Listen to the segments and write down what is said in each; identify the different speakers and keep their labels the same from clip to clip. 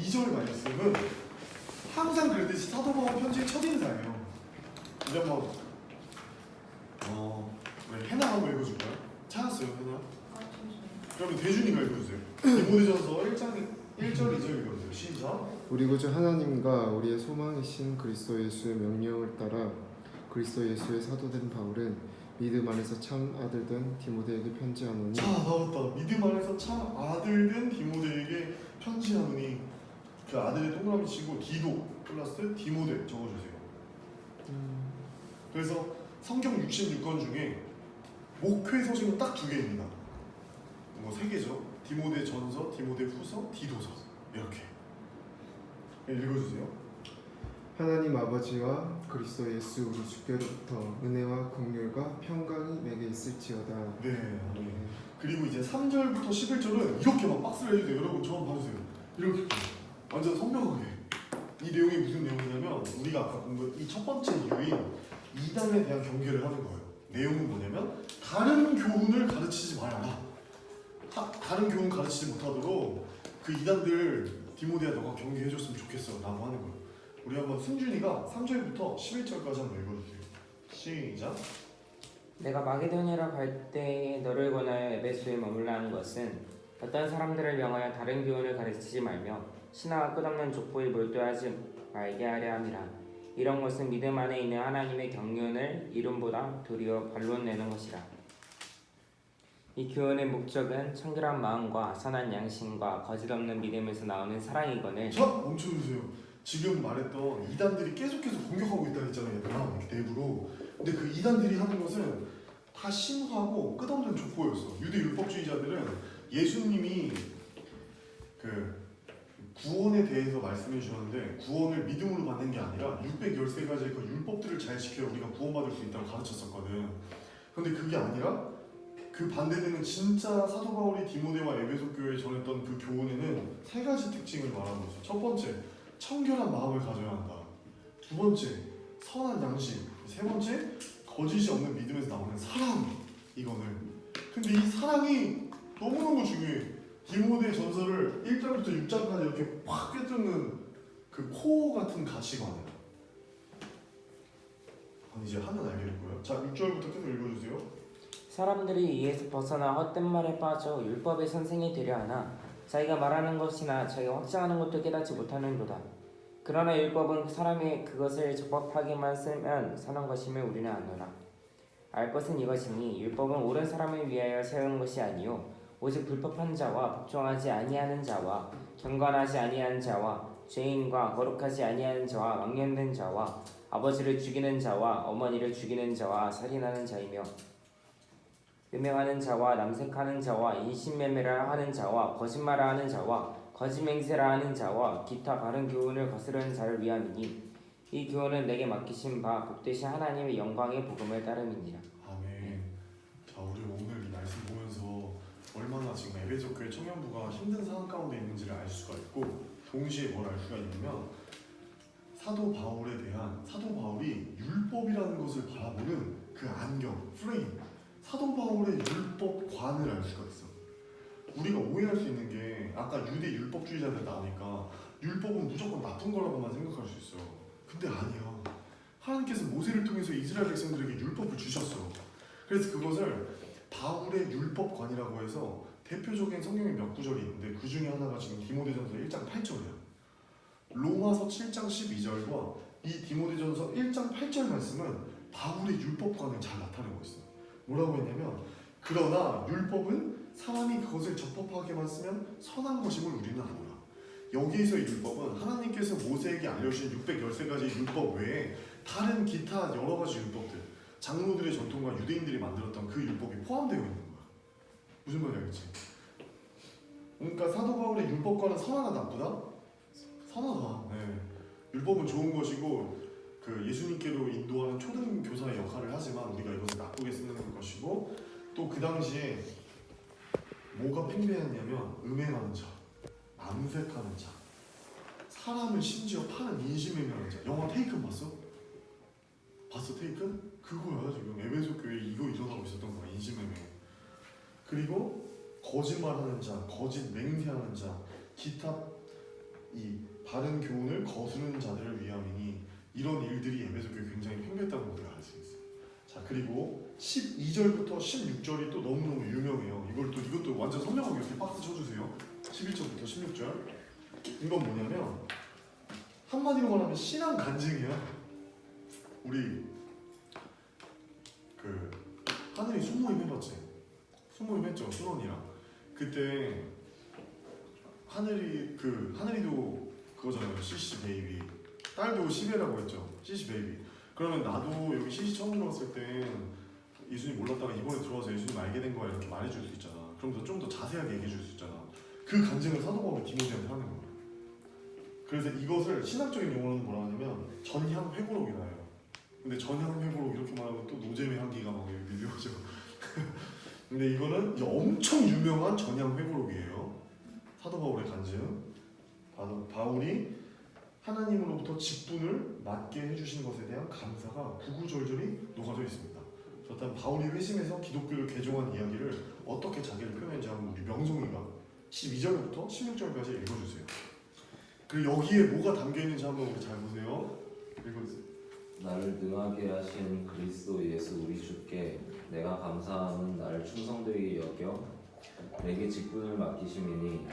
Speaker 1: 2절 말씀은 항상 그랬듯이 사도 바울 편지의 첫인사예요. 이제 한번 해나 한번 읽어줄까요? 찾았어요, 해나? 그러면 대준이가 읽어주세요. 디모데전서 1장 1절 2절 읽어주세요. 시작.
Speaker 2: 우리 구주 하나님과 우리의 소망이신 그리스도 예수의 명령을 따라 그리스도 예수의 사도된 바울은 믿음 안에서 참 아들된 디모데에게 편지하노니.
Speaker 1: 자, 나왔다. 믿음 안에서 참 아들된 디모데에게 편지하노니. 그 아들의 동그라미 치고 디도 플러스 디모데 적어주세요. 그래서 성경 66권 중에 목회 서신은 딱 2개입니다. 뭐 3개죠. 디모데 전서, 디모데 후서, 디도서. 이렇게 읽어주세요.
Speaker 2: 하나님 아버지와 그리스도 예수 우리 주께로부터 은혜와 긍휼과 평강이 내게 있을지어다.
Speaker 1: 네. 그리고 이제 3절부터 11절은 이렇게 막 박스를 해주세요. 여러분 저 한번 봐주세요. 이렇게 완전 선명하게. 이 내용이 무슨 내용이냐면 우리가 아까 본 이 첫 번째 이유인 이단에 대한 경계를 하는 거예요. 내용은 뭐냐면 다른 교훈을 가르치지 말아라. 다른 교훈 가르치지 못하도록 그 이단들 디모데야 너가 경계해줬으면 좋겠어 라고 하는 거예요. 우리 한번 승준이가 3절부터 11절까지 한번 읽어주세요. 시작.
Speaker 3: 내가 마게도냐로 갈 때에 너를 권하여 에베소에 머물라 하는 것은 어떤 사람들을 명하여 다른 교훈을 가르치지 말며 신화와 끝없는 족보에 몰두하지 말게 하려 함이라. 이런 것은 믿음 안에 있는 하나님의 경륜을 이름보다 도리어 반론내는 것이라. 이 교훈의 목적은 청결한 마음과 선한 양심과 거짓없는 믿음에서 나오는 사랑이거늘.
Speaker 1: 자, 멈춰주세요. 지금 말했던 이단들이 계속 공격하고 있다 했잖아요, 얘들아. 이렇게 내부로. 근데 그 이단들이 하는 것은 다 심하고 끝없는 족보였어. 유대 율법주의자들은 예수님이 그 구원에 대해서 말씀해 주셨는데 구원을 믿음으로 받는 게 아니라 613가지의 그 율법들을 잘 지켜야 우리가 구원받을 수 있다고 가르쳤었거든. 근데 그게 아니라 그 반대되는 진짜 사도 바울이 디모데와 에베소 교회에 전했던 그 교훈에는 3가지 특징을 말하고 있어요. 첫 번째, 청결한 마음을 가져야 한다. 2번째, 선한 양심. 3번째, 거짓이 없는 믿음에서 나오는 사랑. 이거는. 근데 이 사랑이 너무너무 중요해. 디모데 전서를 1절부터 6절까지 이렇게 팍 꿰뚫는 그 코어 같은 가치관이야. 이제 하면 알겠고요. 자, 6절부터 계속 읽어주세요.
Speaker 3: 사람들이 이에서 벗어나 헛된 말에 빠져 율법의 선생이 되려 하나 자기가 말하는 것이나 자기가 확증하는 것도 깨닫지 못하는도다. 그러나 율법은 사람이 그것을 적법하게만 쓰면 사는 것임을 우리는 아노라. 알 것은 이것이니 율법은 옳은 사람을 위하여 세운 것이 아니요 오직 불법한 자와 복종하지 아니하는 자와 경건하지 아니하는 자와 죄인과 거룩하지 아니하는 자와 망령된 자와 아버지를 죽이는 자와 어머니를 죽이는 자와 살인하는 자이며 음행하는 자와 남색하는 자와 인신매매라 하는 자와 거짓말을 하는 자와 거짓맹세라 하는 자와 기타 바른 교훈을 거스르는 자를 위함이니 이 교훈은 내게 맡기신 바 복되신 하나님의 영광의 복음을 따름이니라.
Speaker 1: 아멘. 자, 우리 오늘 이 말씀 보면서 얼마나 지금 에베소 교회 청년부가 힘든 상황 가운데 있는지를 알 수가 있고 동시에 뭘 알 수가 있냐면 사도 바울이 율법이라는 것을 바라보는 그 안경, 프레임, 사도 바울의 율법관을 알 수가 있어. 우리가 오해할 수 있는 게 아까 유대 율법주의자들 나오니까 율법은 무조건 나쁜 거라고만 생각할 수 있어. 근데 아니야. 하나님께서 모세를 통해서 이스라엘 백성들에게 율법을 주셨어. 그래서 그것을 바울의 율법관이라고 해서 대표적인 성경의 몇 구절이 있는데 그 중에 하나가 지금 디모데전서 1장 8절이야. 로마서 7장 12절과 이 디모데전서 1장 8절 말씀은 바울의 율법관을 잘 나타내고 있어. 뭐라고 했냐면 그러나 율법은 사람이 그것을 적법하게만 쓰면 선한 것임을 우리는 아노라. 여기에서의 율법은 하나님께서 모세에게 알려주신 613가지 율법 외에 다른 기타 여러 가지 율법들, 장로들의 전통과 유대인들이 만들었던 그 율법이 포함되어 있는 거야. 무슨 말인지 알겠지? 그러니까 사도 바울의 율법과는 선하다 나쁘다? 선하다. 네. 율법은 좋은 것이고 그 예수님께로 인도하는 초등 교사의 역할을 하지만 우리가 이것을 나쁘게 쓰는 것이고 또 그 당시에 뭐가 팽배했냐면 음행하는 자, 남색하는 자, 사람을 심지어 파는 인신매매하는 자. 영화 테이큰 봤어? 봤어 테이큰? 그거야 지금 에베소 교회에 이거 일어나고 있었던 거야. 인신매매. 그리고 거짓말하는 자, 거짓 맹세하는 자, 기타 이 바른 교훈을 거스르는 자들을 위함이니 이런 일들이 에베소 교회 굉장히 팽배했다는 걸 우리가 알 수 있어요. 자 그리고 12절부터 16절이 또 너무너무 유명해요. 이것도 완전 성경하게 이렇게 박스 쳐주세요. 11절부터 16절. 이건 뭐냐면 한마디로 말하면 신앙 간증이야. 우리 그 하늘이 순모임 해봤지? 순모임 했죠 순원이랑. 그때 하늘이도 그거잖아요. CC 베이비. 딸도 시베라고 했죠. CC 베이비. 그러면 나도 여기 CC 처음 들어왔을 때 예수님 몰랐다가 이번에 들어와서 예수님 알게 된 거야 이렇게 말해줄 수 있잖아. 그럼 좀 더 자세하게 얘기해줄 수 있잖아. 그 간증을 사도 바울이 디모데한테 하는 거야. 그래서 이것을 신학적인 용어로는 뭐라 하냐면 전향 회고록이라 해요. 근데 전향 회고록 이렇게 말하면 또 노잼의 향기가 막 밀려오죠. 근데 이거는 이제 엄청 유명한 전향 회고록이에요. 사도 바울의 간증. 바울이 하나님으로부터 직분을 맡게 해주신 것에 대한 감사가 구구절절히 녹아져 있습니다. 그렇다면 바울이 회심해서 기독교를 개종한 이야기를 어떻게 자기를 표현했는지 한번 우리 명송이가 12절부터 16절까지 읽어주세요. 그리고 여기에 뭐가 담겨있는지 한번 우리 잘 보세요. 읽어주세요.
Speaker 4: 나를 능하게 하신 그리스도 예수 우리 주께 내가 감사함은 나를 충성되게 여겨 내게 직분을 맡기심이니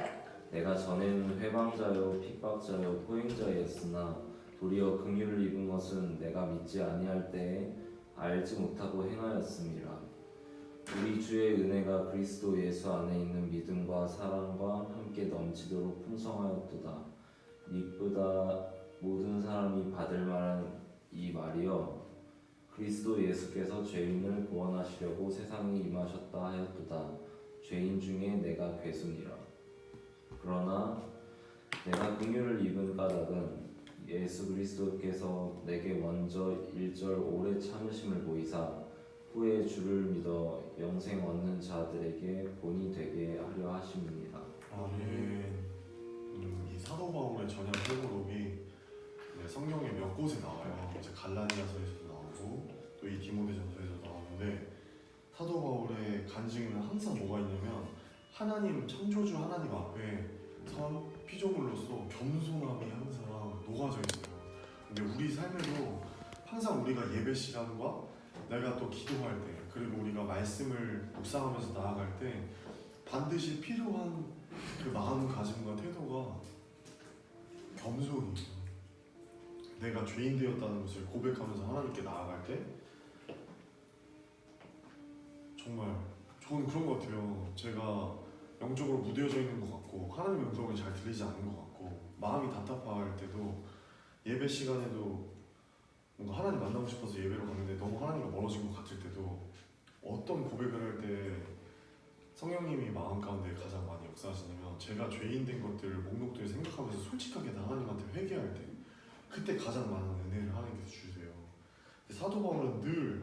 Speaker 4: 내가 전에는 회방자요 핍박자요 포행자였으나 도리어 긍휼을 입은 것은 내가 믿지 아니할 때에 알지 못하고 행하였음이라. 우리 주의 은혜가 그리스도 예수 안에 있는 믿음과 사랑과 함께 넘치도록 풍성하였도다. 이보다 모든 사람이 받을 만한 이 말이여 그리스도 예수께서 죄인을 구원하시려고 세상에 임하셨다 하였도다. 죄인 중에 내가 괴순이라. 그러나 내가 긍휼을 입은 까닭은 예수 그리스도께서 내게 먼저 1절 오래 참으심을 보이사 후에 주를 믿어 영생 얻는 자들에게 본이 되게 하려 하심이니라.
Speaker 1: 아멘. 이 사도 바울의 전향 회고록이 성경에 몇 곳에 나와요. 이제 갈라디아서에서도 나오고 또 이 디모데전서에서도 나오는데 사도 바울의 간증에는 항상 뭐가 있냐면 하나님 창조주 하나님 앞에 선 피조물로서 겸손함이 항상 녹아져 있어요. 근데 우리 삶에도 항상 우리가 예배 시간과 내가 또 기도할 때 그리고 우리가 말씀을 묵상하면서 나아갈 때 반드시 필요한 그 마음가짐과 태도가 겸손이에요. 내가 죄인 되었다는 것을 고백하면서 하나님께 나아갈 때 정말 저는 그런 것 같아요. 제가 영적으로 무뎌져 있는 것 같고 하나님의 음성이 잘 들리지 않는 것 같고 마음이 답답할 때도 예배 시간에도 뭔가 하나님 만나고 싶어서 예배로 갔는데 너무 하나님과 멀어진 것 같을 때도 어떤 고백을 할 때 성령님이 마음 가운데 가장 많이 역사하시냐면 제가 죄인 된 것들을 목록들을 생각하면서 솔직하게 하나님한테 회개할 때 그때 가장 많은 은혜를 하나님께서 주세요. 사도 바울은 늘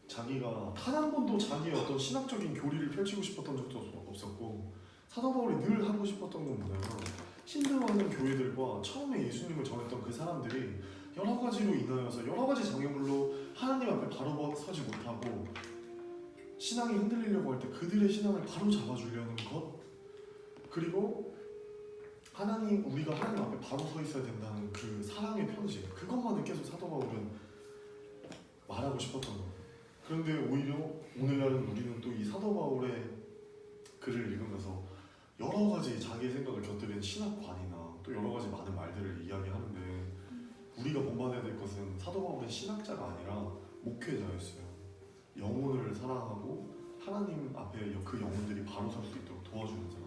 Speaker 1: 자기가 단 한 번도 자기의 어떤 신학적인 교리를 펼치고 싶었던 적도 없었고 사도 바울이 늘 하고 싶었던 건 뭐냐면 힘들어하는 교회들과 처음에 예수님을 전했던 그 사람들이 여러 가지로 인하여서 여러 가지 장애물로 하나님 앞에 바로 서지 못하고 신앙이 흔들리려고 할 때 그들의 신앙을 바로 잡아주려는 것 그리고 우리가 하나님 앞에 바로 서 있어야 된다는 그 사랑의 편지 그것만을 계속 사도 바울은 말하고 싶었던 거예요. 그런데 오히려 오늘날은 우리는 또 이 사도 바울의 글을 읽으면서 여러 가지 자기의 생각을 곁들인 신학관이나 또 여러 가지 많은 말들을 이야기하는데 우리가 본받아야 될 것은 사도 바울은 신학자가 아니라 목회자였어요. 영혼을 사랑하고 하나님 앞에 그 영혼들이 바로 설 수 있도록 도와주는 사람.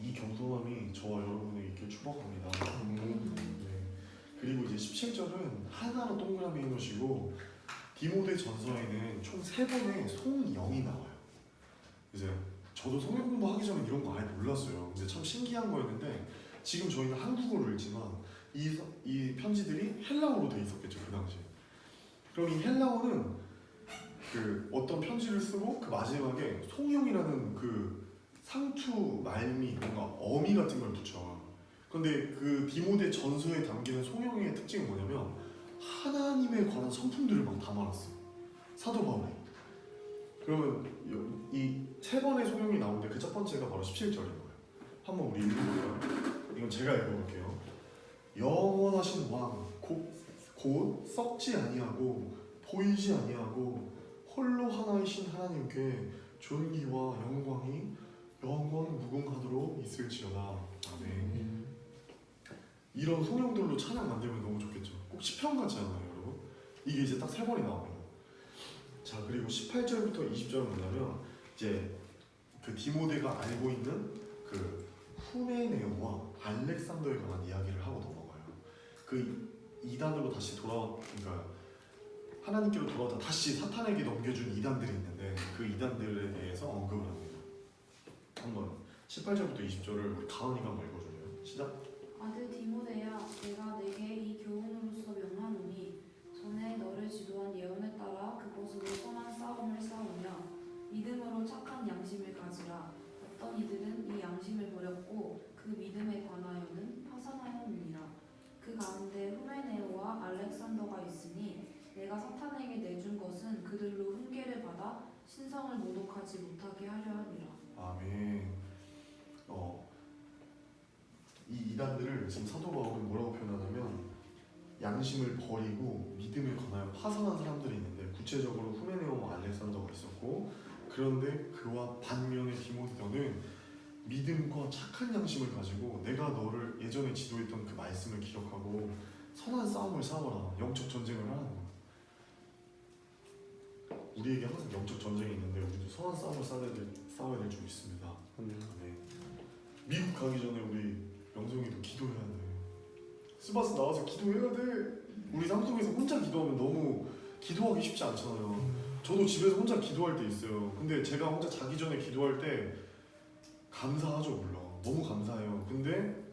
Speaker 1: 이 겸손함이 저와 여러분에게 있길 축복합니다. 네. 그리고 이제 17절은 하나로 동그라미 해놓으시고 디모데 전서에는 총 3번의 송영이 나와요. 이제 저도 성경 공부하기 전에 이런 거 아예 몰랐어요. 근데 참 신기한 거였는데 지금 저희는 한국어로 읽지만 이 편지들이 헬라어로 돼 있었겠죠 그 당시에. 그럼 이 헬라어는 그 어떤 편지를 쓰고 그 마지막에 송영이라는 그 상투 말미 뭔가 어미 같은 걸 붙여. 근데 그 디모데 전서에 담기는 송영의 특징이 뭐냐면 하나님에 관한 성품들을 막 담아놨어 사도 바울이. 그러면 이 3번의 송영이 나오는데 그 첫 번째가 바로 17절인 거예요. 한번 우리 읽어볼까요? 이건 제가 읽어볼게요. 영원하신 왕, 곧 썩지 아니하고 보이지 아니하고 홀로 하나이신 하나님께 존귀와 영광이 영원 무궁하도록 있을지어다. 아멘. 이런 성령들로 찬양 만들면 너무 좋겠죠. 꼭 시편 같지 않아요, 여러분? 이게 이제 딱 3번이 나와요. 자, 그리고 18절부터 20절은 뭐냐면 이제 그 디모데가 알고 있는 그 후메네오와 알렉산더에 관한 이야기를 하고 넘어가요. 그 이단으로 다시 그러니까 하나님께로 돌아왔다 다시 사탄에게 넘겨준 이단들이 있는데 그 이단들에 대해서 언급을 합니다. 한번 18절부터 20절을 우리 가은이가 한번 읽어줄래요? 시작.
Speaker 5: 아들 디모데야, 내가 내게 이 교훈으로서 명하노니 전에 너를 지도한 예언에 따라 그것으로 선한 싸움을 싸우며 믿음으로 착한 양심을 가지라. 어떤 이들은 이 양심을 버렸고 그 믿음에 관하여는 파산하였느니라. 그 가운데 후메네오와 알렉산더가 있으니 내가 사탄에게 내준 것은 그들로 훈계를 받아 신성을 모독하지 못하게 하려 함이라.
Speaker 1: 아멘. 이 이단들을 지금 사도 바울은 뭐라고 표현하냐면 양심을 버리고 믿음을 건하여 파산한 사람들이 있는데 구체적으로 후메네오와 알렉산더가 있었고 그런데 그와 반면에 디모데는 믿음과 착한 양심을 가지고 내가 너를 예전에 지도했던 그 말씀을 기억하고 선한 싸움을 싸워라. 영적 전쟁을 하라는 거야. 우리에게 항상 영적 전쟁이 있는데 우리도 선한 싸움을 싸워야 될 줄 믿습니다. 네. 미국 가기 전에 우리 영성이도 기도해야 돼. 스바스 나와서 기도해야 돼. 우리 상속에서 혼자 기도하면 너무 기도하기 쉽지 않잖아요. 저도 집에서 혼자 기도할 때 있어요. 근데 제가 혼자 자기 전에 기도할 때 감사하죠, 물론. 너무 감사해요. 근데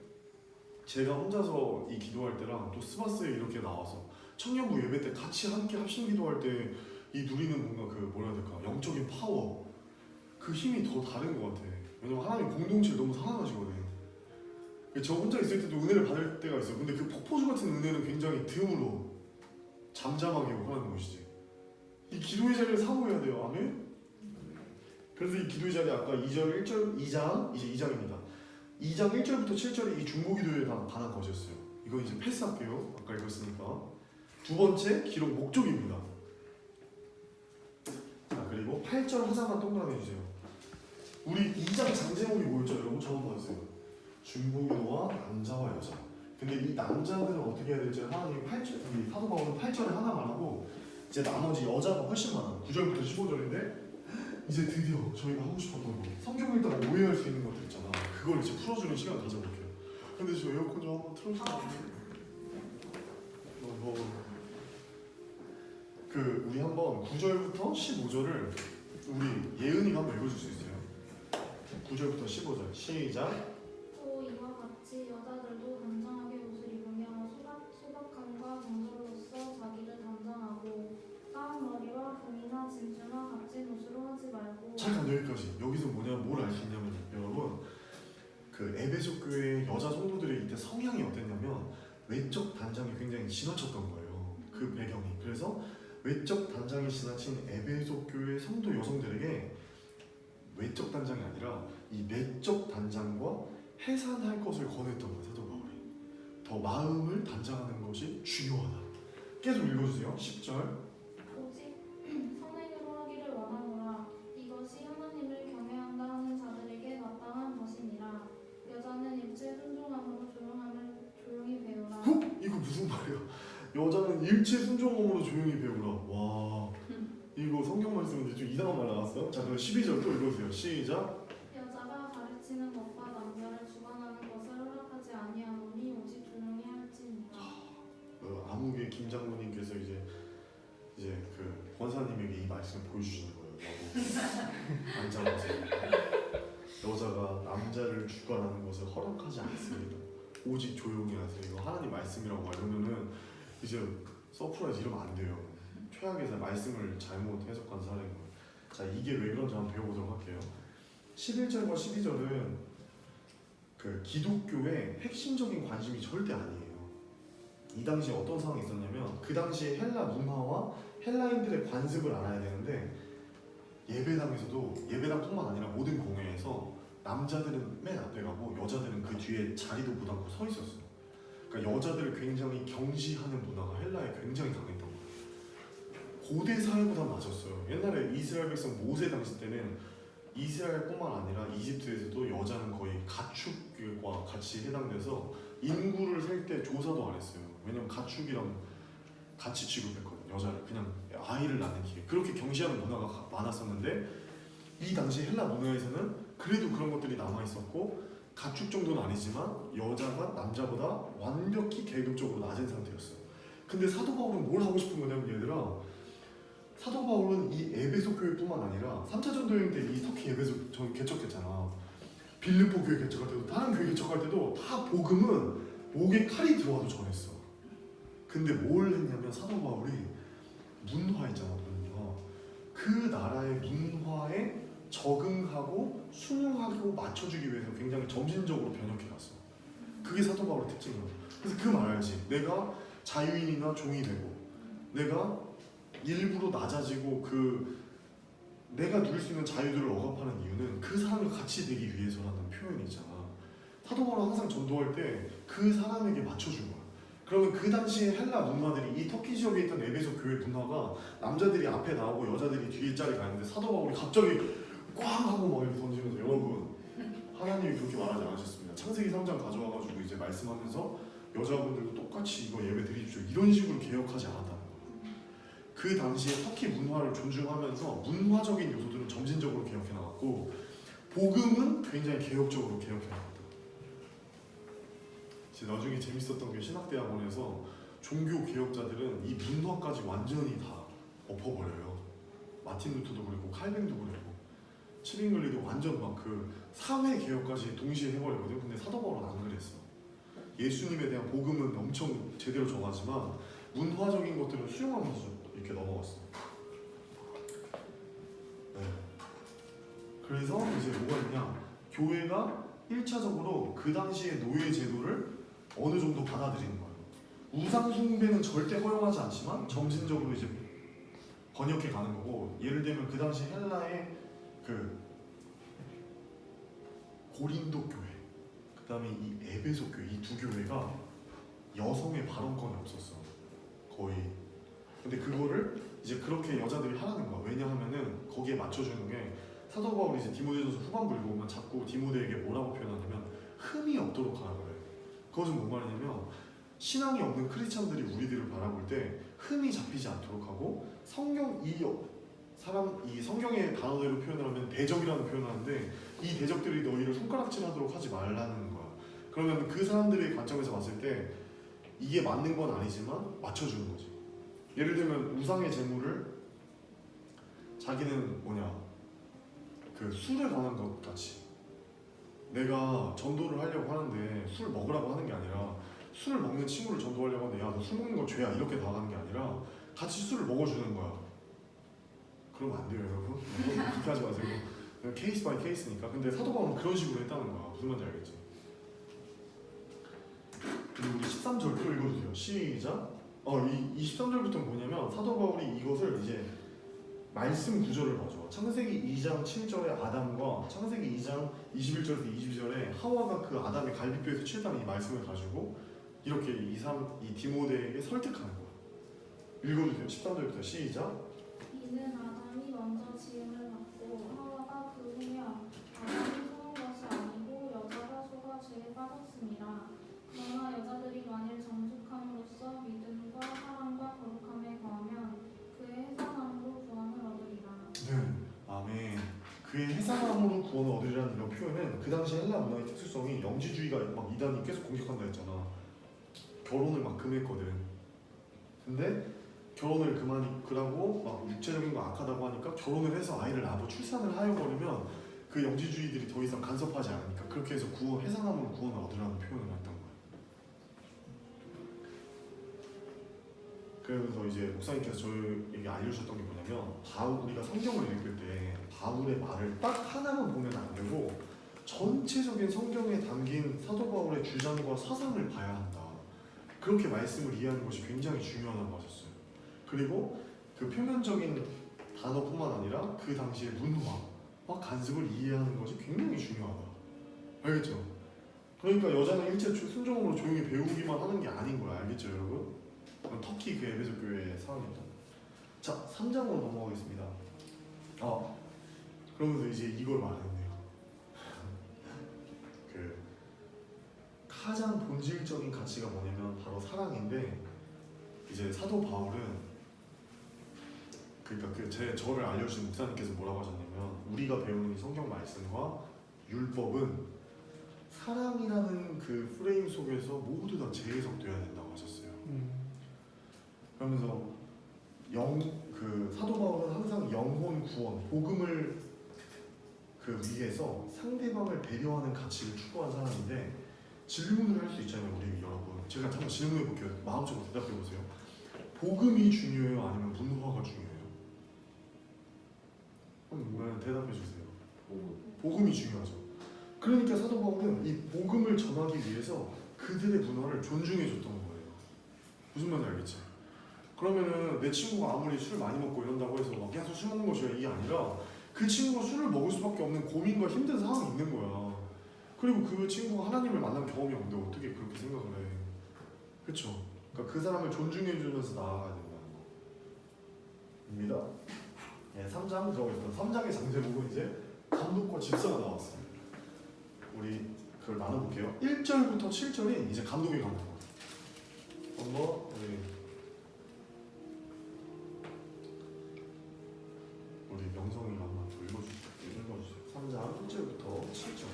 Speaker 1: 제가 혼자서 이 기도할 때랑 또 스바스에 이렇게 나와서 청년부 예배 때 같이 함께 합심 기도할 때 이 누리는 뭔가 그 뭐라 해야 될까? 영적인 파워. 그 힘이 더 다른 것 같아. 왜냐면 하나님 공동체를 너무 사랑하시거든. 저 혼자 있을 때도 은혜를 받을 때가 있어요. 근데 그 폭포수 같은 은혜는 굉장히 드물어 잠잠하게 하는 것이지. 이 기도의 자리를 사모해야 돼요. 아멘? 그래서 이 기도의 자리 아까 2장 2장입니다. 2장 1절부터 7절이 이 중보기도에 관한 것이었어요. 이거 이제 패스할게요. 아까 읽었으니까. 두 번째 기록 목적입니다. 자, 그리고 8절 하나만 동그라미 해주세요. 우리 2장 장제목이 뭐였죠? 여러분 처음 봤어요. 중보기도와 남자와 여자. 근데 이 남자들은 어떻게 해야 될지 하나님 8절, 우리 사도 바울은 8절에 하나만 하고 이제 나머지 여자가 훨씬 많아. 9절부터 15절인데 이제 드디어 저희가 하고 싶었던 거 성경 읽다가 오해할 수 있는 것들 있잖아. 그걸 이제 풀어주는 시간 가져볼게요. 근데 저 에어컨 좀 한번 틀어주세요. 우리 한번 9절부터 15절을 우리 예은이가 한번 읽어줄 수 있어요? 9절부터 15절 시작.
Speaker 6: 또 이와 같이 여자들도 단정하게 옷을 입으며 소박함과 정절로서 자기를 단정하고 까만 머리와 금이나 진주나 값진 옷으로 하지 말고.
Speaker 1: 잠깐 여기까지. 여기서 뭘 알 수 있냐면 여러분 그 에베소 교회 여자 성도들의 이때 성향이 어땠냐면 외적 단장이 굉장히 지나쳤던 거예요. 그 배경이. 그래서 외적 단장이 지나친 에베소 교회 성도 여성들에게 외적 단장이 아니라 이 내적 단장과 해산할 것을 권했던 거예요. 사도 바울이. 더 마음을 단장하는 것이 중요하다. 계속 읽어주세요. 10절.
Speaker 6: 오직 선행으로 하기를 원하노라. 이것이 하나님을 경외한다 하는 자들에게 마땅한 것이니라. 여자는 일체 순종함으로 조용히 배우라.
Speaker 1: 이거 무슨 말이야? 여자는 일체 순종함으로 조용히 배우라. 와, 이거 성경 말씀인데 좀 이상한 말 나왔어요? 자, 그럼 12절 또 읽어주세요. 시작.
Speaker 6: 여자가 가르치는 것과 남자를 주관하는 것을 허락하지 아니하노니 오직 조용히 할지니라.
Speaker 1: 암흑의 김 장로님께서 이제 그 권사님에게 이 말씀을 보여주시는 거예요. 앉아보세요. 여자가 남자를 주관하는 것을 허락하지 않습니다. 오직 조용히 하세요. 이거 하나님 말씀이라고 말하면은 이제 서프라이즈 이러면 안 돼요. 최악의 말씀을 잘못 해석한 사례인 거예요. 자, 이게 왜 그런지 한번 배워보도록 할게요. 11절과 12절은 그 기독교의 핵심적인 관심이 절대 아니에요. 이 당시에 어떤 상황이 있었냐면 그 당시에 헬라 문화와 헬라인들의 관습을 알아야 되는데 예배당에서도 예배당뿐만 아니라 모든 공회에서 남자들은 맨 앞에 가고 여자들은 그 뒤에 자리도 못 앉고 서 있었어요. 그러니까 여자들을 굉장히 경시하는 문화가 헬라에 굉장히 강했던 거예요. 고대 사회보다 맞았어요. 옛날에 이스라엘 백성 모세 당시 때는 이스라엘뿐만 아니라 이집트에서도 여자는 거의 가축과 같이 해당돼서 인구를 셀 때 조사도 안 했어요. 왜냐면 가축이랑 같이 취급했거든요. 여자를 그냥 아이를 낳는 기회. 그렇게 경시하는 문화가 많았었는데 이 당시 헬라 문화에서는 그래도 그런 것들이 남아 있었고 가축 정도는 아니지만 여자가 남자보다 완벽히 계급적으로 낮은 상태였어요. 근데 사도 바울은 뭘 하고 싶은 거냐면 얘들아, 사도 바울은 이 에베소 교회뿐만 아니라 3차 전도 여행 때 이 터키 에베소 전 개척했잖아. 빌립보 교회 개척할 때도 다른 교회 개척할 때도 다 복음은 목에 칼이 들어와도 전했어. 근데 뭘 했냐면 사도 바울이 문화 있잖아, 문화. 그 나라의 문화에 적응하고 순응하고 맞춰주기 위해서 굉장히 점진적으로 변혁해 갔어. 그게 사도 바울의 특징이야. 그래서 그 말 알지? 내가 자유인이나 종이 되고 내가 일부러 낮아지고 내가 누릴 수 있는 자유들을 억압하는 이유는 그 사람과 같이 되기 위해서라는 표현이 있잖아. 사도 바울은 항상 전도할 때 그 사람에게 맞춰준 거야. 그러면 그 당시에 헬라 문화들이 이 터키 지역에 있던 에베소 교회 문화가 남자들이 앞에 나오고 여자들이 뒤에 자리 가는데 사도 바울이 갑자기 꽝 하고 막 이렇게 던지면서 여러분 하나님이 그렇게 말하지 않으셨습니다. 창세기 3장 가져와가지고 이제 말씀하면서 여자분들도 똑같이 이거 예배 드리십시오 이런 식으로 개혁하지 않았다는 거예요. 그 당시에 터키 문화를 존중하면서 문화적인 요소들은 점진적으로 개혁해 나갔고 복음은 굉장히 개혁적으로 개혁해 나갔다. 이제 나중에 재밌었던 게 신학대학원에서 종교 개혁자들은 이 문화까지 완전히 다 엎어버려요. 마틴 루터도 그랬고 칼뱅도 그랬고 치빙글리도 완전 막 그 사회 개혁까지 동시에 해버리거든요. 근데 사도 바울은 안 그랬어. 예수님에 대한 복음은 엄청 제대로 전하지만 문화적인 것들은 수용하면서 이렇게 넘어갔어. 네. 그래서 이제 뭐가 있냐? 교회가 1차적으로 그 당시의 노예 제도를 어느 정도 받아들이는 거예요. 우상 숭배는 절대 허용하지 않지만 점진적으로 이제 번역해 가는 거고, 예를 들면 그 당시 헬라의 그 고린도 교회, 그 다음에 이 에베소 교회, 이 두 교회가 여성의 발언권이 없었어 거의. 근데 그거를 이제 그렇게 여자들이 하라는 거야. 왜냐하면은 거기에 맞춰주는 게 사도 바울이 이제 디모데전서 후반부 읽어보면 자꾸 디모데에게 뭐라고 표현하냐면 흠이 없도록 하라 그래. 그것은 뭔 말이냐면 신앙이 없는 크리스찬들이 우리들을 바라볼 때 흠이 잡히지 않도록 하고 이 성경의 단어대로 표현을 하면 대적이라는 표현을 하는데 이 대적들이 너희를 손가락질하도록 하지 말라는 거야. 그러면 그 사람들의 관점에서 봤을 때 이게 맞는 건 아니지만 맞춰주는 거지. 예를 들면 우상의 제물을 자기는 그 술에 관한 것 같이 내가 전도를 하려고 하는데 술 먹으라고 하는 게 아니라 술을 먹는 친구를 전도하려고 하는데 야 너 술 먹는 거 죄야 이렇게 나가는 게 아니라 같이 술을 먹어주는 거야. 그러면 안 돼요 여러분. 그렇게 하지 마세요. 케이스 바이 케이스니까. 근데 사도 바울은 그런 식으로 했다는 거야. 무슨 말인지 알겠지? 그리고 우리 13절 또 읽어도 돼요. 시작. 이 23절부터는 뭐냐면 사도 바울이 이것을 이제 말씀 구절을 봐줘. 창세기 2장 7절에 아담과 창세기 2장 21절에서 22절에 하와가 그 아담의 갈비뼈에서 취했다는 이 말씀을 가지고 이렇게 이 디모데에게 설득하는 거야. 읽어도 돼요. 13절부터 시작.
Speaker 6: 이는 아담이 먼저 지음을 받고 하와가 그 후며 아담이 속은 것이 아니고 여자가 속아 죄에 빠졌습니다. 그러나 여자들이 만일 정숙함으로써 믿음과 사랑과 거룩함에 거하면 그의 해산함으로 구원을 얻으리라.
Speaker 1: 네, 아멘. 그의 해산함으로 구원을 얻으리라는 이런 표현은 그 당시 헬라 문화의 특수성이 영지주의가 막 이단이 계속 공격한다 했잖아. 결혼을 막 금했거든. 근데 결혼을 그러고 막 육체적인 거 악하다고 하니까 결혼을 해서 아이를 낳고 출산을 하여버리면 그 영지주의들이 더 이상 간섭하지 않으니까 그렇게 해서 해산함으로 구원을 얻으라는 표현을 했던 거예요. 그래서 이제 목사님께서 저에게 알려주셨던 게 뭐냐면 우리가 성경을 읽을 때 바울의 말을 딱 하나만 보면 안 되고 전체적인 성경에 담긴 사도 바울의 주장과 사상을 봐야 한다. 그렇게 말씀을 이해하는 것이 굉장히 중요하다고 하셨어요. 그리고 그 표면적인 단어뿐만 아니라 그 당시의 문화와 관습을 이해하는 것이 굉장히 중요하다. 알겠죠? 그러니까 여자는 일체 순종으로 조용히 배우기만 하는 게 아닌 거야. 알겠죠, 여러분? 그럼 터키 그 에베소 교회의 상황이었다. 자, 3장으로 넘어가겠습니다. 그러면서 이제 이걸 말했네요. 그 가장 본질적인 가치가 뭐냐면 바로 사랑인데, 이제 사도 바울은 그러니까 저를 알려주신 목사님께서 뭐라고 하셨냐면, 우리가 배우는 이 성경 말씀과 율법은 사랑이라는 그 프레임 속에서 모두 다 재해석돼야 된다고 하셨어요. 그러면서 그 사도 바울은 항상 영혼 구원, 복음을 그 위해서 상대방을 배려하는 가치를 추구한 사람인데, 질문을 할 수 있잖아요, 우리 여러분. 제가 한번 질문해 볼게요. 마음속으로 대답해 보세요. 복음이 중요해요, 아니면 문화가 중요해요? 한번 대답해 주세요. 복음이 중요하죠. 그러니까 사도 바울은 이 복음을 전하기 위해서 그들의 문화를 존중해 줬던 거예요. 무슨 말인지 알겠지? 그러면은 내 친구가 아무리 술 많이 먹고 이런다고 해서 막 계속 술 먹는 것이 이게 아니라, 그 친구가 술을 먹을 수밖에 없는 고민과 힘든 상황이 있는 거야. 그리고 그 친구가 하나님을 만난 경험이 없는데 어떻게 그렇게 생각을 해? 그렇죠? 그러니까 그 사람을 존중해 주면서 나아가야 된다는 겁니다. 네, 3장 들어가겠습니다. 3장의 장제목은 이제 감독과 집사가 나왔어요. 우리 그걸 나눠볼게요. 1절부터 7절이 이제 감독에 관한 거예요. 한번 우리 명성이가 한번 읽어주세요. 3장 1절부터 7절.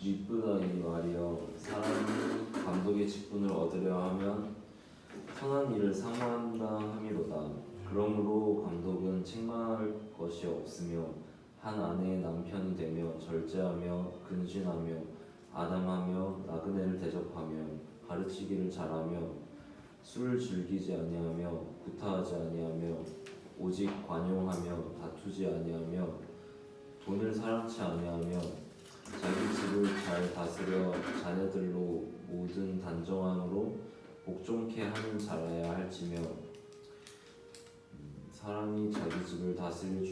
Speaker 4: 미쁘다 이 말이여, 사람이 감독의 직분을 얻으려 하면 선한 일을 상관한다 함이로다. 그러므로 감독은 책망할 것이 없으며 한 아내의 남편이 되며 절제하며 근신하며 아담하며 나그네를 대접하며 가르치기를 잘하며 술을 즐기지 아니하며 구타하지 아니하며 오직 관용하며 다투지 아니하며 돈을 사랑치 아니하며 자기 집을 잘 다스려 자녀들로 모든 단정함으로 복종케 하는 자라야 할지며, 사람이 자기 집을 다스릴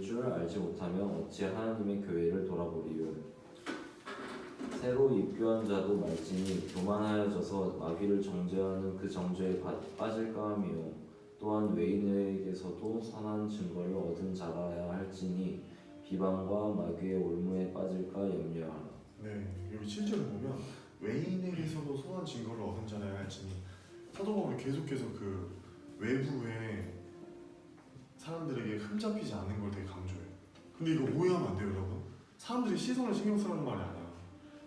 Speaker 4: 줄 알지 못하면 어찌 하나님의 교회를 돌아보리요. 새로 입교한 자도 말지니 교만하여져서 마귀를 정죄하는 그 정죄에 빠질까 하며, 또한 외인에게서도 선한 증거를 얻은 자라야 할지니 비방과 마귀의 올무에 빠질까 염려하라.
Speaker 1: 네, 여기 7절을 보면 외인에게서도 선한 증거를 얻은 자라야 할지니, 사도 바울이 계속해서 그 외부에 사람들에게 흠잡히지 않는 걸 되게 강조해요. 근데 이거 오해하면 안 돼요, 여러분. 사람들이 시선을 신경 쓰라는 말이 아니야.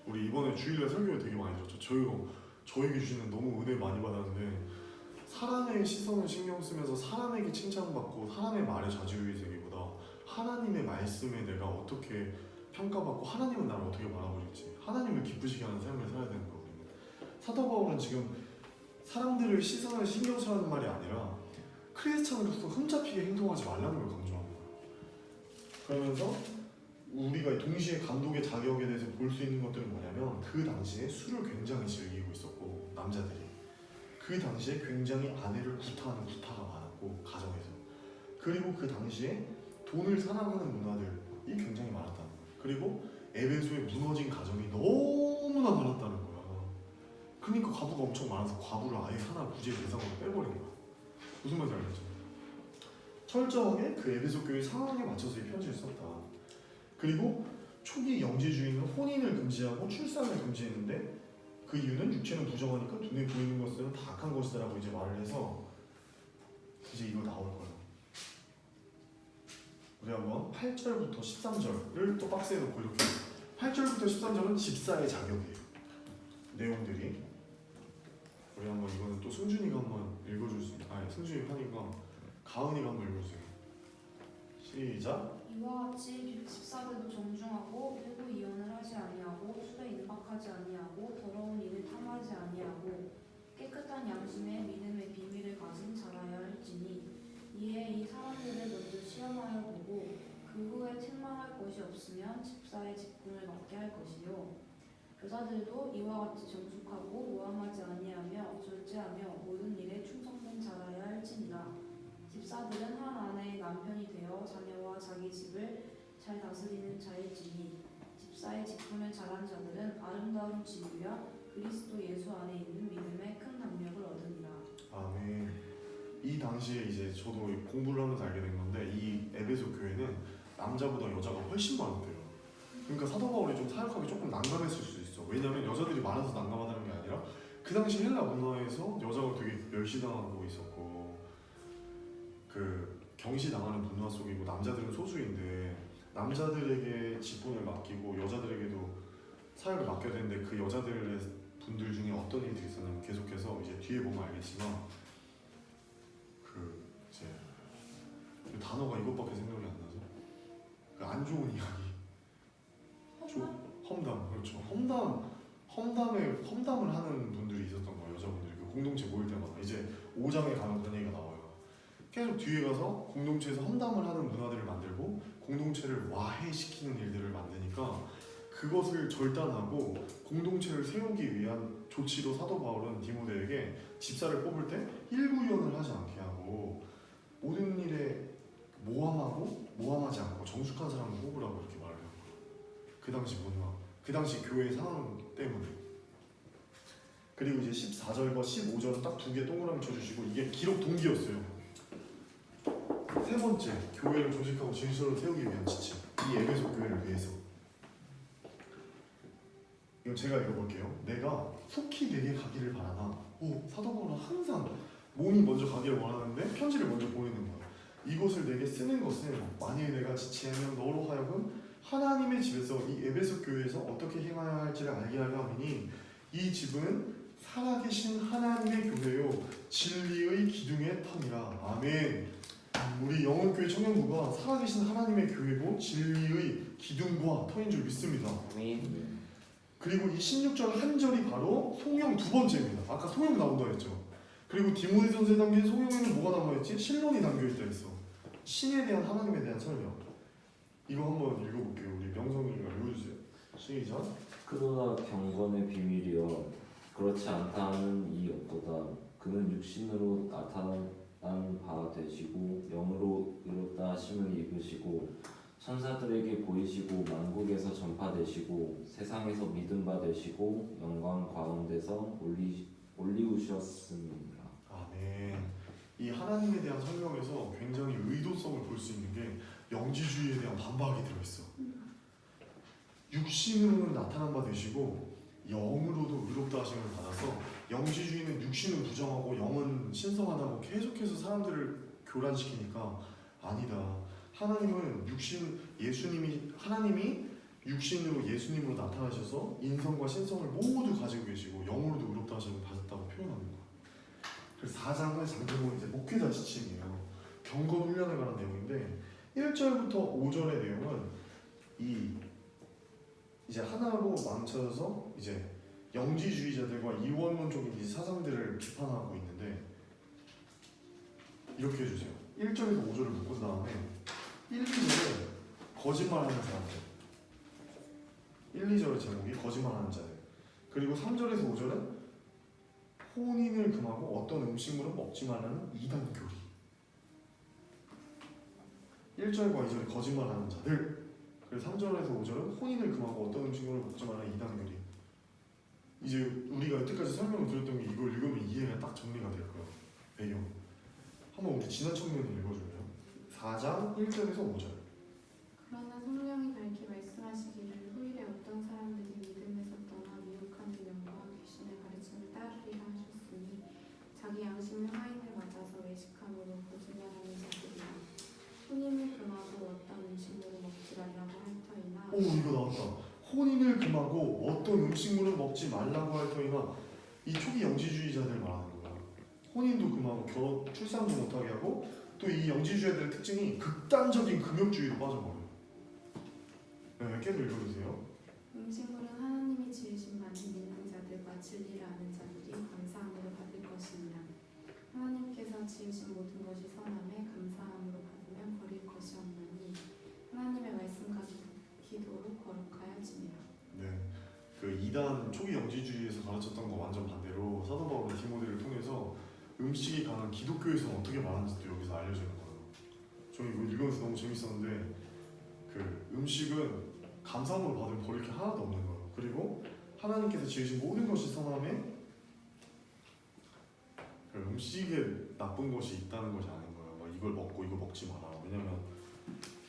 Speaker 1: 우리 이번에 주일날 설교를 되게 많이 들었죠. 저에게 주시는 너무 은혜 많이 받았는데, 사람의 시선을 신경 쓰면서 사람에게 칭찬받고 사람의 말에 좌지우지되기보다 하나님의 말씀에 내가 어떻게 평가받고 하나님은 나를 어떻게 바라보실지, 하나님을 기쁘시게 하는 삶을 살아야 되는 거거든요. 사도 바울은 지금 사람들을 시선을 신경 쓰라는 말이 아니라 크리스찬으로서 흠잡히게 행동하지 말라는 걸 강조합니다. 그러면서 우리가 동시에 감독의 자격에 대해서 볼 수 있는 것들은 뭐냐면, 그 당시에 술을 굉장히 즐기고 있었고, 남자들이 그 당시에 굉장히 아내를 구타하는 구타가 많았고, 가정에서. 그리고 그 당시에 돈을 사랑하는 문화들이 굉장히 많았다는 거예요. 그리고 에베소에 무너진 가정이 너무나 많았다는 거야. 그러니까 과부가 엄청 많아서 과부를 아예 하나 구제 대상으로 빼버린 거야. 무슨 말인지 알겠죠? 철저하게 그 에베소 교회 상황에 맞춰서 이 편지를 썼다. 그리고 초기 영지주의는 혼인을 금지하고 출산을 금지했는데, 그 이유는 육체는 부정하니까 눈에 보이는 것들은 다 악한 것이다라고 이제 말을 해서 이제 이거 나올 거예요. 우리 한번 8절부터 13절을 또 박스에 놓고 이렇게, 8절부터 13절은 집사의 자격이에요. 내용들이. 우리 한번 이거는 또 승준이가 한번 읽어줄 수 있나요? 아니, 승준이 하니까 가은이가 한번 읽어주세요. 시작.
Speaker 5: 이와 같이 집사들도 정중하고 일부 이혼을 하지 아니하고 술에 임박하지 아니하고 더러운 일을 탐하지 아니하고 깨끗한 양심의 믿음의 비밀을 가진 자라야 할지니, 이에 이 사람들을 먼저 시험하여 보고 그 후에 책망할 것이 없으면 집사의 직분을 맡게 할 것이요. 여자들도 이와 같이 정숙하고 모함하지 아니하며 절제하며 모든 일에 충성된 자라야 할지니라. 집사들은 한 아내의 남편이 되어 자녀와 자기 집을 잘 다스리는 자일지니 집사의 직분을 잘한 자들은 아름다운 지위와 그리스도 예수 안에 있는 믿음의 큰 능력을 얻으리라.
Speaker 1: 아멘. 이 당시에 이제 저도 공부를 하면서 알게 된 건데 이 에베소 교회는 남자보다 여자가 훨씬 많대요. 그러니까 사도 바울이 좀 사역하기 조금 난감했을 수 있어. 왜냐면 여자들이 많아서 난감하다는 게 아니라 그 당시 헬라 문화에서 여자가 되게 멸시당하고 있었고 그 경시당하는 문화 속이고 남자들은 소수인데 남자들에게 직분을 맡기고 여자들에게도 사역을 맡겨야 되는데 그 여자들의 분들 중에 어떤 일들이 있었냐면 계속해서 이제 뒤에 보면 알겠지만 그 이제 그 단어가 이것밖에 생각이 안 나죠. 그 안 좋은 이야기. 험담. 그렇죠. 험담을 하는 분들이 있었던 거예요. 여자분들이 그 공동체 모일 때마다 이제 5장에 가면 그런 얘기가 나와요. 계속 뒤에 가서 공동체에서 험담을 하는 문화들을 만들고 공동체를 와해시키는 일들을 만드니까 그것을 절단하고 공동체를 세우기 위한 조치로 사도 바울은 디모데에게 집사를 뽑을 때 일구연을 하지 않게 하고 모든 일에 모함하지 않고 정숙한 사람을 뽑으라고 이렇게 말을 해요. 그 당시 문화, 그 당시 교회 상황 때문에. 그리고 이제 14절과 15절은 딱 두 개 동그라미 쳐주시고 이게 기록 동기였어요. 세 번째, 교회를 조직하고 질서를 세우기 위한 지침. 이 에베소 교회를 위해서. 이거 제가 읽어볼게요. 내가 속히 내게 가기를 바라나. 사도 바울은 항상 몸이 먼저 가기를 원하는데 편지를 먼저 보내는 거야. 이것을 내게 쓰는 것은 만일 내가 지체하면 너로 하여금 하나님의 집에서 이 에베소 교회에서 어떻게 행해야 할지를 알게 하려 함이니 이 집은 살아계신 하나님의 교회요 진리의 기둥의 터니라. 아멘. 우리 영혼교회 청년부가 살아계신 하나님의 교회고 진리의 기둥과 터인 줄 믿습니다.
Speaker 3: 아멘.
Speaker 1: 그리고 이 16절 한 절이 바로 송영 두 번째입니다. 아까 송영 나온다 했죠. 그리고 디모데전서에 담긴 송영에는 뭐가 남아있지? 신론이 담겨있다 했어. 신에 대한 하나님에 대한 설명. 이거 한번 읽어볼게요. 우리 명성이가 읽어주세요. 시작.
Speaker 4: 그러나 경건의 비밀이여 그렇지 않다 하는 이 없도다. 그는 육신으로 나타난 바 되시고 영으로 의롭다 하심을 입으시고 천사들에게 보이시고 만국에서 전파되시고 세상에서 믿음 받으시고 영광 가운데서 올리우셨습니다.
Speaker 1: 아멘. 이 하나님에 대한 설명에서 굉장히 의도성을 볼 수 있는 게 영지주의에 대한 반박이 들어있어. 육신으로는 나타난 바 되시고 영으로도 의롭다 하심을 받아서 영지주의는 육신은 부정하고 영은 신성하다고 계속해서 사람들을 교란시키니까 아니다. 하나님은 하나님이 육신으로 예수님으로 나타나셔서 인성과 신성을 모두 가지고 계시고 영으로도 의롭다 하심을 받았다고 표현하는 거야. 그래서 4장은 장대본 이제 목회자 지침이에요. 경건 훈련에 관한 내용인데 1절부터 5절의 내용은 이제 하나로 망쳐져서 이제 영지주의자들과 이원론적인 이 사상들을 비판하고 있는데 이렇게 해주세요. 1절에서 5절을 묶은 다음에 1, 2절에 거짓말하는 사람들 1, 2절의 제목이 거짓말하는 자들 그리고 3절에서 5절은 혼인을 금하고 어떤 음식물은 먹지 말라는 이단 교리 1절과 2절이 거짓말하는 자들 그리고 3절에서 5절은 혼인을 금하고 어떤 음식물을 먹지 말라는 이단 교리 이제 우리가 여태까지 설명을 드렸던 게 이걸 읽으면 이해가 딱 정리가 될 거예요. 배경. 한번 우리 지난 청년을 읽어줄래요? 4장 1절에서 5절.
Speaker 6: 그러나 성령이 밝히 말씀하시기를 후일에 어떤 사람들이 믿음에서 떠나 미혹한 유령과 귀신의 가르침을 따르리라 하셨으니 자기 양심의 화인을 맞아서 외식함으로 거짓말하는 자들이라 혼인을 금하고 어떤 음식물을 먹지 말라고 할 터이나
Speaker 1: 이거 나왔다. 혼인을 금하고 어떤 음식물은 먹지 말라고 할 터이나 이 초기 영지주의자들 말하는 거야. 혼인도 금하고 출산도 못하게 하고 또 이 영지주의자들의 특징이 극단적인 금욕주의로 빠져버려. 네, 계속 읽어주세요.
Speaker 6: 음식물은 하나님이 지으신 많이 믿는 자들과 진리를 아는 자들이 감사함으로 받을 것이니라. 하나님께서 지으신 모든 것이 선함에 감사함으로 받으면 버릴 것이 없나니 하나님의 말씀과 기도로 거룩하여 지니라.
Speaker 1: 네, 그 이단 초기 영지주의에서 가르쳤던 거 완전 반대로 사도 바울은 디모데를 통해서 음식이 강한 기독교에서 어떻게 말하는지도 여기서 알려주는 거예요. 저 이거 읽으면서 너무 재밌었는데 그 음식은 감사함으로 받으면 버릴 게 하나도 없는 거예요. 그리고 하나님께서 지으신 모든 것이 선함에 그 음식에 나쁜 것이 있다는 것이 아닌 거예요. 막 이걸 먹고 이거 먹지 마라. 왜냐면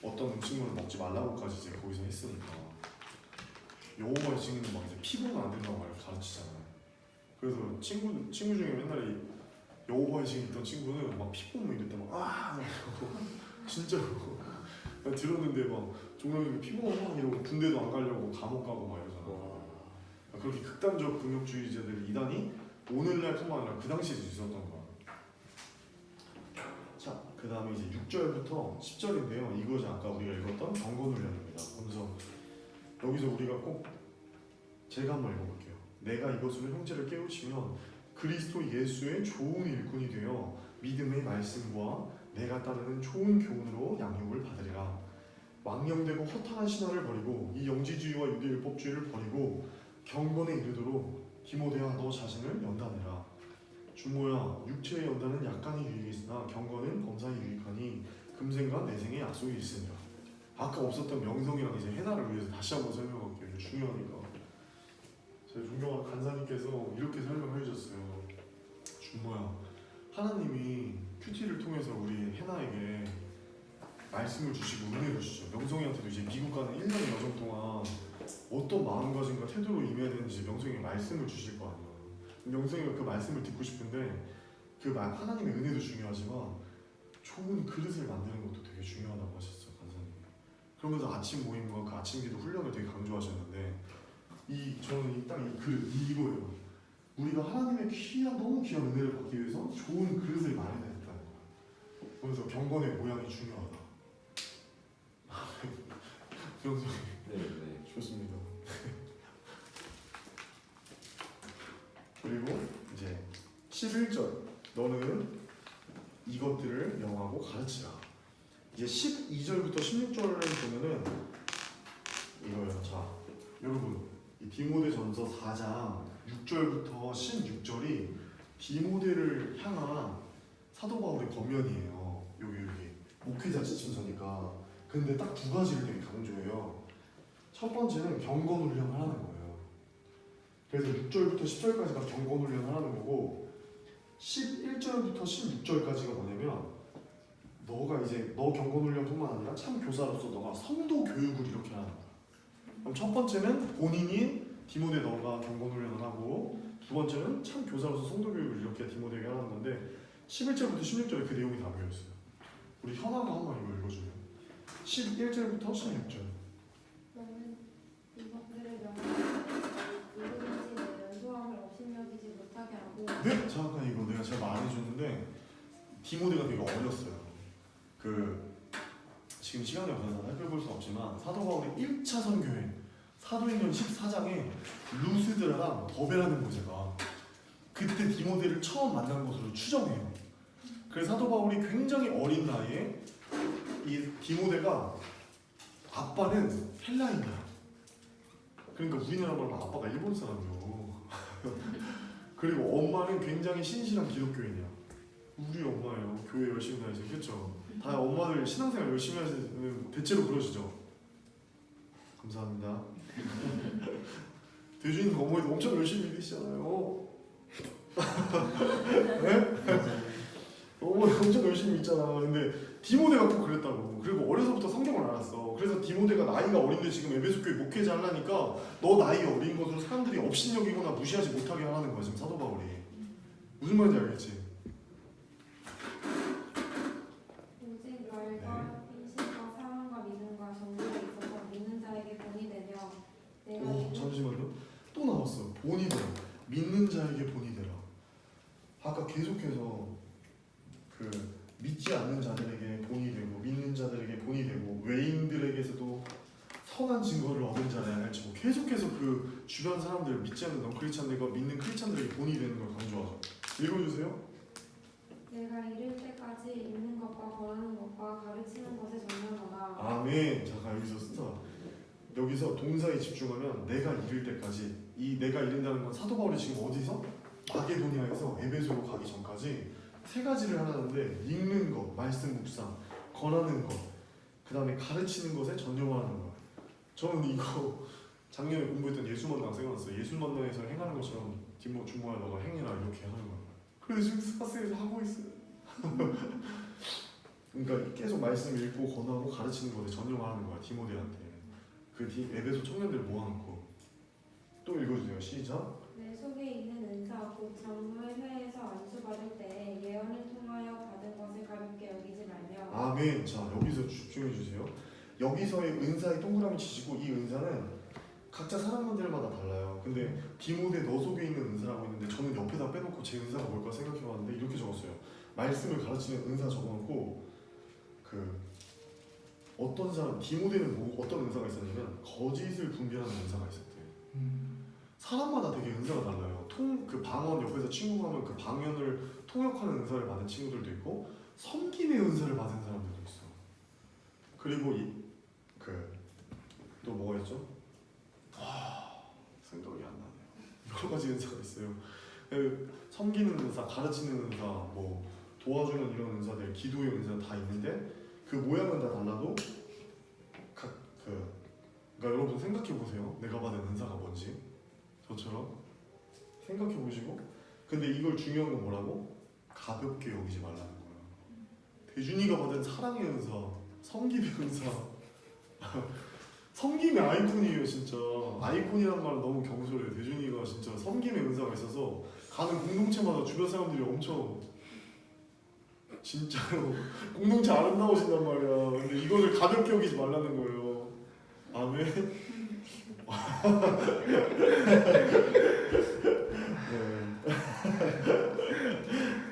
Speaker 1: 어떤 음식물을 먹지 말라고까지 이제 거기서 했으니까. 여호와의 증인은 막 이제 피곤은 안 된다고 말 가르치잖아요. 그래서 친구 중에 맨날 여호와의 증인 있던 친구는 막 피곤 이럴 때막 진짜로 나 들었는데 막 종영이 피곤하고 이러고 군대도 안 가려고 감옥 가고 막 이러잖아. 그렇게 극단적 금욕주의자들 이단이 오늘날뿐만 아니라 그 당시에도 있었던 거야. 자, 그 다음에 이제 6절부터 10절인데요. 이것이 아까 우리가 읽었던 경건훈련입니다. 그래서 여기서 우리가 꼭 제가 한번 읽어볼게요. 내가 이것으로 형제를 깨우치면 그리스도 예수의 좋은 일꾼이 되어 믿음의 말씀과 내가 따르는 좋은 교훈으로 양육을 받으리라. 망령되고 허탄한 신화를 버리고 이 영지주의와 유대율법주의를 버리고 경건에 이르도록 디모데야 너 자신을 연단해라. 주모야 육체의 연단은 약간의 유익이 있으나 경건은 범사에 유익하니 금생과 내생의 약속이 있으니라. 아까 없었던 명성이랑 이제 해나를 위해서 다시 한번 설명할게요. 이게 중요하니까. 제 존경하는 간사님께서 이렇게 설명해 주셨어요. 주모야 하나님이 큐티를 통해서 우리 해나에게 말씀을 주시고 은혜를 주시죠. 명성이한테도 이제 미국 가는 1년 여정 동안 어떤 마음가짐과 태도로 임해야 되는지 명성이가 말씀을 주실 거 아니에요. 명성이가 그 말씀을 듣고 싶은데 그 하나님의 은혜도 중요하지만 좋은 그릇을 만드는 것도 되게 중요하다고 하셨어요. 간사님. 그러면서 아침 모임과 그 아침 기도 훈련을 되게 강조하셨는데 저는 딱 이 그릇 이거예요. 우리가 하나님의 너무 귀한 은혜를 받기 위해서 좋은 그릇을 마련해야 된다는 거예요. 그래서 경건의 모양이 중요하다. 명성이
Speaker 4: 네.
Speaker 1: 좋습니다. 그리고 이제 11절 너는 이것들을 명하고 가르치라. 이제 12절부터 16절을 보면은 이거예요. 자, 여러분 이 디모데전서 4장 6절부터 16절이 디모데를 향한 사도 바울의 권면이에요. 여기 목회자 지침서니까. 근데 딱 두 가지를 되게 강조해요. 첫 번째는 경건 훈련을 하는 거예요. 그래서 6절부터 10절까지가 경건 훈련을 하는 거고 11절부터 16절까지가 뭐냐면 너가 이제 너 경건 훈련뿐만 아니라 참 교사로서 너가 성도 교육을 이렇게 하는 거야. 그럼 첫 번째는 본인이 디모데 너가 경건 훈련을 하고 두 번째는 참 교사로서 성도 교육을 이렇게 디모데에게 하는 건데 11절부터 16절에 그 내용이 다 모여있어요. 우리 현아가 한번 이거 읽어주면 11절부터 16절.
Speaker 6: 너는 이것들을 명하되 누구든지 내 연소함을 업신여기지 못하게 하고.
Speaker 1: 네? 잠깐 이거 내가 제가 말해줬는데 디모데가 되게 어렸어요. 지금 시간이 없어서 살펴볼 수 없지만 사도 바울의 1차 선교행 사도행전 14장에 루스드라랑 더베라는 곳에가 그때 디모데를 처음 만난 것으로 추정해요. 그래서 사도 바울이 굉장히 어린 나이에 이 디모데가 아빠는 헬라인이야. 그러니까 우리나라 말로 아빠가 일본 사람이요. 그리고 엄마는 굉장히 신실한 기독교인이야. 우리 엄마예요. 교회 열심히 다니세요. 그렇죠? 다 엄마들 신앙생활 열심히 하시는 대체로 그러시죠. 감사합니다. 대주인 어머니도 엄청 열심히 믿으시잖아요. 네? 어머니 엄청 열심히 믿잖아. 근데 디모데가 꼭 그랬다고. 그리고 어려서부터 성경을 알았어. 그래서 디모데가 나이가 어린데 지금 에베소 교회 목회자 하려니까 너 나이 어린 것으로 사람들이 업신여기거나 무시하지 못하게 하는 거야 지금 사도 바울이. 무슨 말인지 알겠지?
Speaker 6: 오직 말과 인신과 사랑과 믿음과 정도에 있어서 믿는 자에게 본이 되며 내가
Speaker 1: 잠시만요. 또 나왔어. 본이 되라. 믿는 자에게 본이 되라. 아까 계속해서 믿지 않는 자들에게 본이 되고 믿는 자들에게 본이 되고 외인들에게서도 선한 증거를 얻은 자라야 할지 뭐 계속해서 그 주변 사람들 믿지 않는 넌 크리스찬들과 믿는 크리스찬들에게 본이 되는 걸 강조하죠. 읽어주세요.
Speaker 6: 내가 이를 때까지 읽는 것과 권하는 것과 가르치는 것에 전념하라.
Speaker 1: 아멘. 잠깐 여기서 쓴다. 여기서 동사에 집중하면 내가 이를 때까지 이 내가 이른다는 건 사도 바울이 지금 어디서? 마게도니아에서 에베소로 가기 전까지 세 가지를 하는데 읽는 것, 말씀 묵상, 권하는 것, 그 다음에 가르치는 것에 전념하는 거야. 저는 이거 작년에 공부했던 예술만당 생각났어요. 예술만당에서 행하는 것처럼 주모야 너가 행해라 이렇게 하는 거야. 그래서 지금 스파스에서 하고 있어요. 그러니까 계속 말씀 읽고 권하고 가르치는 것에 전념하는 거야 디모데한테. 그 에베소 청년들 모아놓고 또 읽어주세요. 시작.
Speaker 6: 내 속에 있는 은사 곧 장로의 회에서 안수받을 때 예언을 통하여 받은 것을 가볍게 여기지 말며
Speaker 1: 아멘. 자 여기서 집중해 주세요. 여기서의 은사의 동그라미 치시고 이 은사는 각자 사람들마다 달라요. 근데 디모데 너 속에 있는 은사라고 있는데 저는 옆에다 빼놓고 제 은사가 뭘까 생각해봤는데 이렇게 적었어요. 말씀을 가르치는 은사 적어놓고 그 어떤 사람 디모데는 어떤 은사가 있었냐면 거짓을 분별하는 은사가 있었대요. 사람마다 되게 은사가 달라요. 그 방언 옆에서 친구가 하면 그 방언을 통역하는 은사를 받은 친구들도 있고 섬김의 은사를 받은 사람들도 있어. 그리고 또 뭐가 있죠? 생각이 안 나네요. 여러 가지 은사가 있어요. 섬기는 은사, 가르치는 은사, 뭐 도와주는 이런 은사들, 기도의 은사 다 있는데 그 모양은 다 달라도 그러니까 여러분 생각해 보세요. 내가 받은 은사가 뭔지 저처럼 생각해 보시고 근데 이걸 중요한 건 뭐라고? 가볍게 여기지 말라는 거예요. 대준이가 받은 사랑의 은사, 섬김의 은사 섬김의 아이콘이에요. 진짜 아이콘이라는 말은 너무 경솔해요. 대준이가 진짜 섬김의 은사가 있어서 가는 공동체마다 주변 사람들이 엄청 진짜로 공동체 아름다우신단 말이야. 근데 이거를 가볍게 여기지 말라는 거예요. 아멘.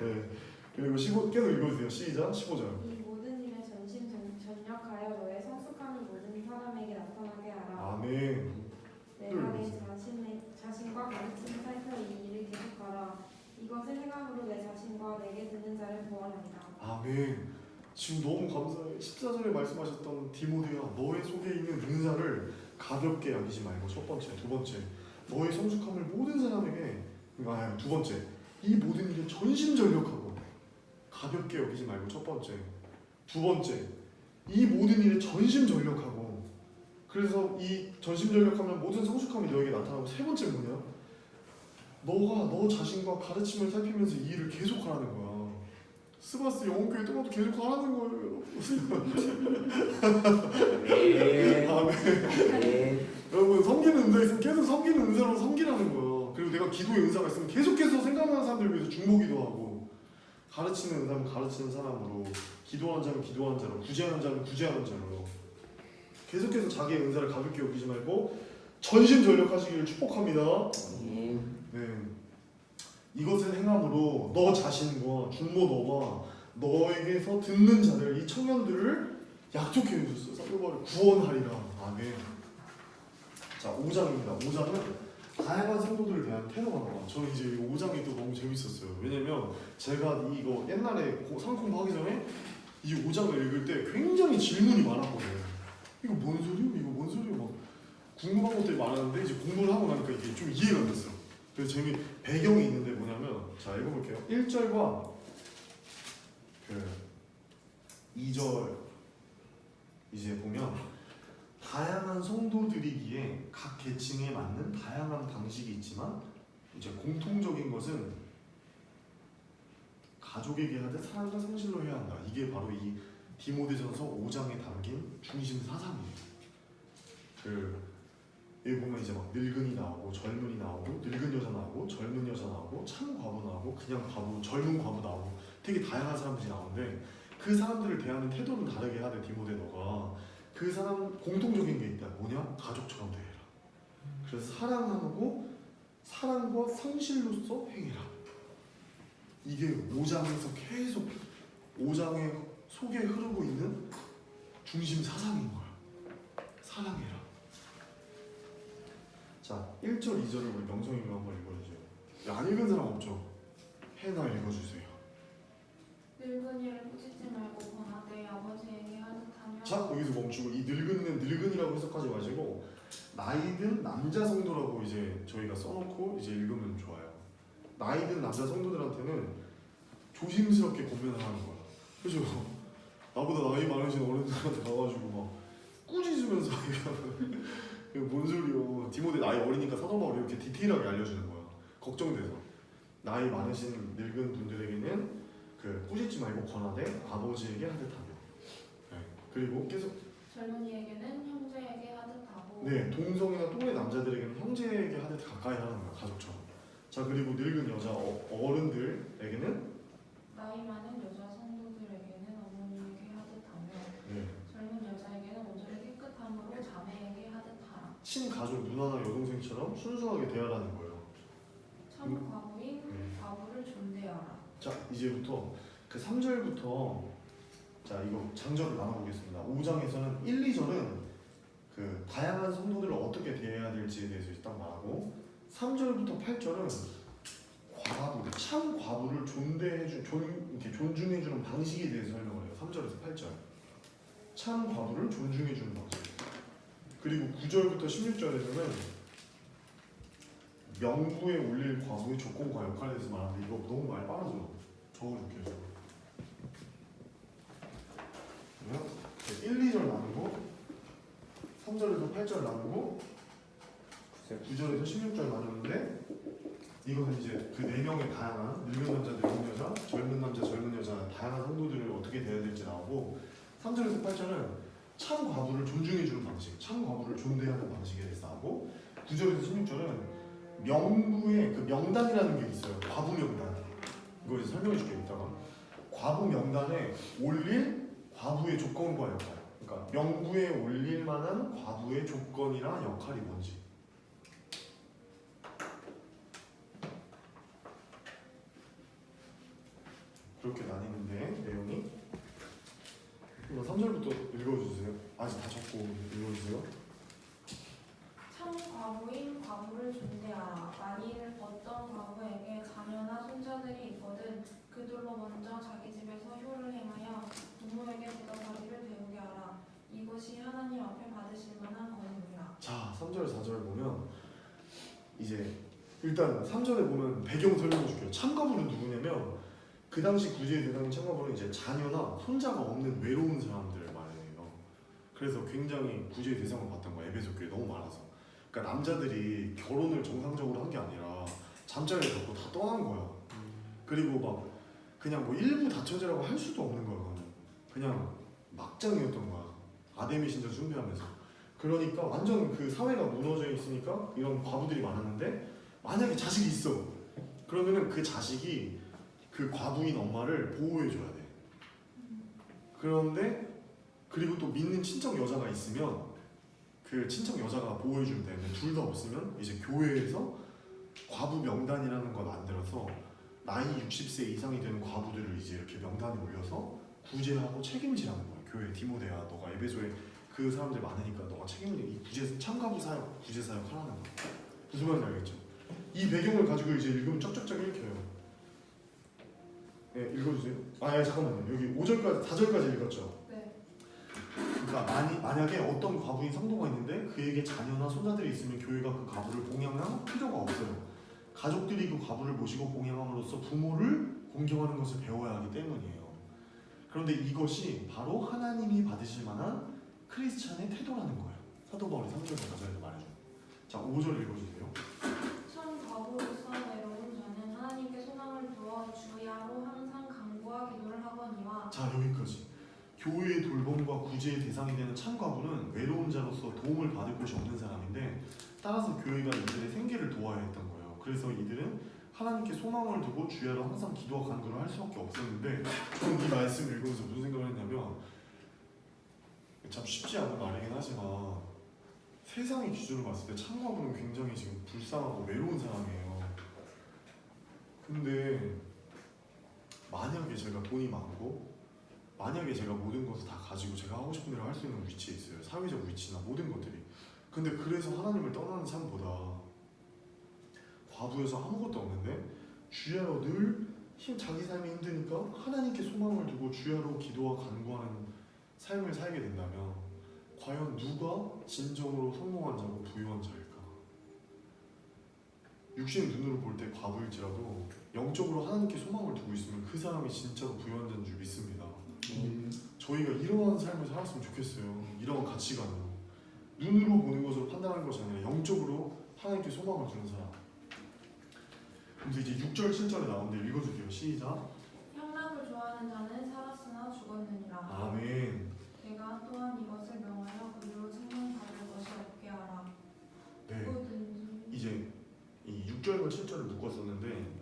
Speaker 1: 네. 그리고 계속 읽어주세요. 시작. 15절.
Speaker 6: 이 모든 일에 전력하여 너의 성숙함을 모든 사람에게 나타나게 하라.
Speaker 1: 아멘.
Speaker 6: 내가 내 자신과 가르치는 살펴 이 일을 계속하라. 이것을 행함으로 내 자신과 내게 듣는 자를 구원하리라.
Speaker 1: 아멘. 지금 너무 감사해. 14절에 말씀하셨던 디모데야, 너의 속에 있는 은사를 가볍게 여기지 말고 첫 번째, 두 번째, 너의 성숙함을 모든 사람에게 두 번째, 이 모든 일에 전심전력하고 가볍게 여기지 말고 첫 번째, 두 번째, 이 모든 일에 전심전력하고 그래서 이 전심전력하면 모든 성숙함이 너에게 나타나고 세 번째 뭐냐? 너가 너 자신과 가르침을 살피면서 이 일을 계속하라는 거야. 스바스 영혼교회 떠나도 계속 하라는 거예요. 아멘. 여러분 섬기는 은사 있으면 계속 섬기는 은사로 섬기라는 거예요. 그리고 내가 기도의 은사가 있으면 계속해서 생각나는 사람들 위해서 중보기도 하고 가르치는 은사면 가르치는 사람으로 기도하는 자는 기도하는 자로 구제하는 자는 구제하는 자로 계속해서 자기의 은사를 가볍게 여기지 말고 전심전력하시기를 축복합니다. 네. 이것을 행함으로 너 자신과 중모 너와 너에게서 듣는 자들 이 청년들을 약속해 주셨어요. 사도바를 구원하리라. 아멘. 자 5장입니다. 5장은 다양한 성도들에 대한 테러가 나와. 저는 이제 5장이 또 너무 재밌었어요. 왜냐면 제가 이거 옛날에 상콤 하기 전에 이 5장을 읽을 때 굉장히 질문이 많았거든요. 이거 뭔 소리요? 이거 뭔 소리요? 막 궁금한 것들이 많았는데 이제 공부를 하고 나니까 이게 좀 이해가 됐어요. 그래서 배경이 있는데 뭐냐면 자 읽어볼게요. 1절과 그 2절 이제 보면 다양한 성도들이기에 각 계층에 맞는 다양한 방식이 있지만 이제 공통적인 것은 가족에게 하듯 사랑과 성실로 해야 한다. 이게 바로 이 디모데전서 5장에 담긴 중심 사상이에요. 여기 보면 이제 막 늙은이 나오고 젊은이 나오고 늙은 여자 나오고 젊은 여자 나오고 참 과부 나오고 그냥 과부, 젊은 과부 나오고 되게 다양한 사람들이 나오는데 그 사람들을 대하는 태도는 다르게 해야 돼. 디모데 너가 그 사람 공통적인 게 있다. 뭐냐? 가족처럼 대해라. 그래서 사랑하고 사랑과 성실로서 행해라. 이게 5장에서 계속 5장의 속에 흐르고 있는 중심 사상인 거야. 사랑해라. 자, 1절, 2절을 우리 명성이가 한번 읽어주세요. 안 읽은 사람 없죠? 해나 읽어주세요.
Speaker 6: 늙은이를 꾸짖지 말고 권하되 아버지에게 하듯하며.
Speaker 1: 자, 여기서 멈추고 이 늙은이는 늙은이라고 해석하지 마시고 나이든 남자 성도라고 이제 저희가 써놓고 이제 읽으면 좋아요. 나이든 남자 성도들한테는 조심스럽게 권면을 하는 거야. 그죠? 나보다 나이 많으신 어른들한테 가가지고 막 꾸짖으면서 이게 뭔 소리요? 디모데 나이 어리니까 사도 바울이 이렇게 디테일하게 알려주는 거야. 걱정돼서 나이 많으신 늙은 분들에게는 그 꾸짖지 말고 권하되 아버지에게 하듯하며. 네. 그리고 계속
Speaker 6: 젊은이에게는 형제에게 하듯하고
Speaker 1: 네 동성이나 또래 남자들에게는 형제에게 하듯 가까이 하는 거야 가족처럼. 자 그리고 늙은 여자 어른들에게는
Speaker 6: 나이 많은 여자 성도들에게는 어머니에게 하듯하며
Speaker 1: 네.
Speaker 6: 젊은 여자에게는 온전히 깨끗함으로 자매에게 하듯하라.
Speaker 1: 친가족 누나나 여동생처럼 순수하게 대하라는 거예요.
Speaker 6: 참 과부인
Speaker 1: 네.
Speaker 6: 과부를 존대하라.
Speaker 1: 자 이제부터 그 3절부터 자 이거 장절을 나눠보겠습니다. 5장에서는 1, 2절은 그 다양한 성도들을 어떻게 대해야 될지에 대해서 딱 말하고 3절부터 8절은 과부, 참 과부를 이렇게 존중해주는 방식에 대해서 설명을 해요. 3절에서 8절 참 과부를 존중해주는 방식. 그리고 9절부터 16절에서는 명부에 올릴 과부의 조건과 역할에 대해서 말하는데 이거 너무 말 빠르죠? 적어줄게요. 1, 2절 나누고 3절에서 8절 나누고 9절에서 16절 나누는데 이것은 이제 그 4명의 다양한 늙은 남자, 늙은 여자, 젊은 남자, 젊은 여자 다양한 성도들을 어떻게 대해야 될지 나오고 3절에서 8절은 참 과부를 존중해주는 방식, 참 과부를 존대하는 방식에 대해서 나오고 9절에서 16절은 명부의 그 명단이라는 게 있어요. 과부 명단. 이거 이제 설명해 줄게 이따가. 과부 명단에 올릴 과부의 조건과 역할. 그러니까 명부에 올릴 만한 과부의 조건이나 역할이 뭔지. 그렇게 나뉘는데 내용이. 3절부터 읽어주세요. 아직 다 적고 읽어주세요.
Speaker 6: 참 과부인 과부를 존대하라. 만일 어떤 과부에게 자녀나 손자들이 있거든 그들로 먼저 자기 집에서 효를 행하여 부모에게 부덕하기를 배우게 하라. 이것이 하나님 앞에 받으실 만한 권위라.
Speaker 1: 자, 3절, 4절 보면 이제 일단 3절에 보면 배경 설명해 줄게요. 참가부는 누구냐면 그 당시 구제의 대상인 참가부는 이제 자녀나 손자가 없는 외로운 사람들을 말해요. 그래서 굉장히 구제의 대상을 받던 거야. 에베소 교회 너무 많아서. 그러니까 남자들이 결혼을 정상적으로 한 게 아니라 잠자리를 잡고 다 떠난 거야. 그리고 막 그냥 뭐 일부 다처제라고 할 수도 없는 거야. 그냥 막장이었던 거야. 아데미 신전 숭배하면서. 그러니까 완전 그 사회가 무너져 있으니까 이런 과부들이 많았는데 만약에 자식이 있어. 그러면은 그 자식이 그 과부인 엄마를 보호해줘야 돼. 그런데 그리고 또 믿는 친척 여자가 있으면 그 친척 여자가 보호해주면 되는데 둘 다 없으면 이제 교회에서 과부 명단이라는 걸 만들어서 나이 60세 이상이 되는 과부들을 이제 이렇게 명단에 올려서 구제하고 책임지라는 거야. 교회 디모데야, 너가 에베소에 그 사람들 많으니까 너가 책임을 이 구제 참가부 사역, 구제 사역 하라는 거야. 무슨 말인지 알겠죠? 이 배경을 가지고 이제 읽으면 쩍쩍쩍 읽혀요. 네, 읽어주세요. 아, 잠깐만요. 여기 5절까지, 4절까지 읽었죠?
Speaker 6: 네.
Speaker 1: 그러니까 만약에 어떤 과부인 성도가 있는데 그에게 자녀나 손자들이 있으면 교회가 그 과부를 봉양할 필요가 없어요. 가족들이 그 과부를 모시고 봉양함으로써 부모를 공경하는 것을 배워야 하기 때문이에요. 그런데 이것이 바로 하나님이 받으실 만한 크리스찬의 태도라는 거예요. 사도 바울이 3절 4절에서 말해줘요. 자, 5절 읽어주세요.
Speaker 6: 참 과부로서 외로운 자는 하나님께 소망을 두어 주야로 항상 간구와 기도를 하거니와.
Speaker 1: 자, 여기까지. 교회의 돌봄과 구제의 대상이 되는 참과부는 외로운 자로서 도움을 받을 곳이 없는 사람인데 따라서 교회가 이들의 생계를 도와야 했던 거예요. 그래서 이들은 하나님께 소망을 두고 주야로 항상 기도와 간구를 할 수밖에 없었는데 저는 이 말씀을 읽으면서 무슨 생각을 했냐면 참 쉽지 않은 말이긴 하지만 세상의 기준으로 봤을 때 참과부는 굉장히 지금 불쌍하고 외로운 사람이에요. 근데 만약에 제가 돈이 많고 만약에 제가 모든 것을 다 가지고 제가 하고 싶은 대로 할 수 있는 위치에 있어요. 사회적 위치나 모든 것들이. 근데 그래서 하나님을 떠나는 삶보다 과부여서 아무것도 없는데 주야로 늘 자기 삶이 힘드니까 하나님께 소망을 두고 주야로 기도와 간구하는 삶을 살게 된다면 과연 누가 진정으로 성공한 자고 부유한 자일까? 육신 눈으로 볼 때 과부일지라도 영적으로 하나님께 소망을 두고 있으면 그 사람이 진짜로 부유한 자인 줄 믿습니다. 저희가 이러한 삶을 살았으면 좋겠어요. 이러한 가치관으로 눈으로 보는 것으로 판단하는 것이 아니라 영적으로 하나님께 소망을 두는 사람. 근데 이제 6절 7절에 나오는데 읽어주세요. 시작.
Speaker 6: 향락을 좋아하는 자는 살았으나 죽었느니라.
Speaker 1: 아멘.
Speaker 6: 내가 또한 이것을 명하여 그리로 책망받을 것이 없게 하라.
Speaker 1: 네.
Speaker 6: 누구든지
Speaker 1: 이제 이 6절과 7절을 묶었었는데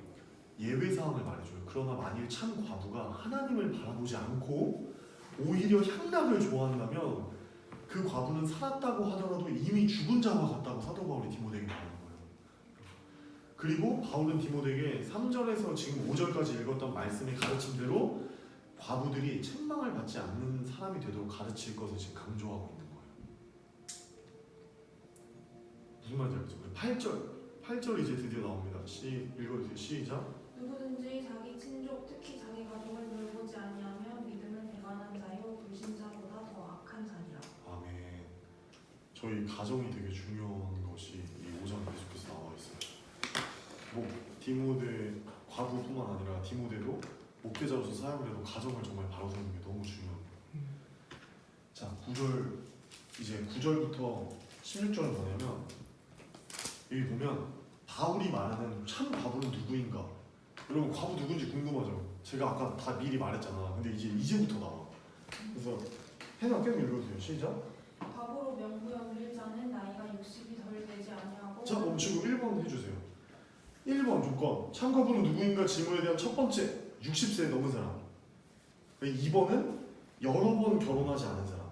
Speaker 1: 예외 사항을 말해줘요. 그러나 만일 참 과부가 하나님을 바라보지 않고 오히려 향락을 좋아한다면 그 과부는 살았다고 하더라도 이미 죽은 자와 같다고 사도 바울이 디모데에게 말하는 거예요. 그리고 바울은 디모데에게 3절에서 지금 5절까지 읽었던 말씀의 가르침대로 과부들이 책망을 받지 않는 사람이 되도록 가르칠 것을 지금 강조하고 있는 거예요. 무슨 말인지 알겠죠? 8절 이제 드디어 나옵니다. 읽어주세요. 시작.
Speaker 6: 누구든지 자기 친족 특히 자기 가족을 돌보지 아니하며 믿음을 배반한 자요 불신자보다 더 악한 자니라.
Speaker 1: 아멘. 저희 가정이 되게 중요한 것이 이 5장에 계속해서 나와 있어요. 뭐 디모데 과부뿐만 아니라 디모데도 목회자로서 사역을 해도 가정을 정말 바로세우는 게 너무 중요해요. 자, 9절 이제 9절부터 16절은 뭐냐면 여기 보면 바울이 말하는 참 과부는 누구인가? 여러분 과부 누군지 궁금하죠? 제가 아까 다 미리 말했잖아. 근데 이제부터 나와. 그래서 해나 깨고 읽어주세요. 시작.
Speaker 6: 과부로 명부에 올릴 자는 나이가 60이 덜 되지 아니하고.
Speaker 1: 자, 멈추고 1번 해주세요. 1번 조건. 참 과부는 누구인가 질문에 대한 첫 번째 60세 넘은 사람. 2번은 여러 번 결혼하지 않은 사람.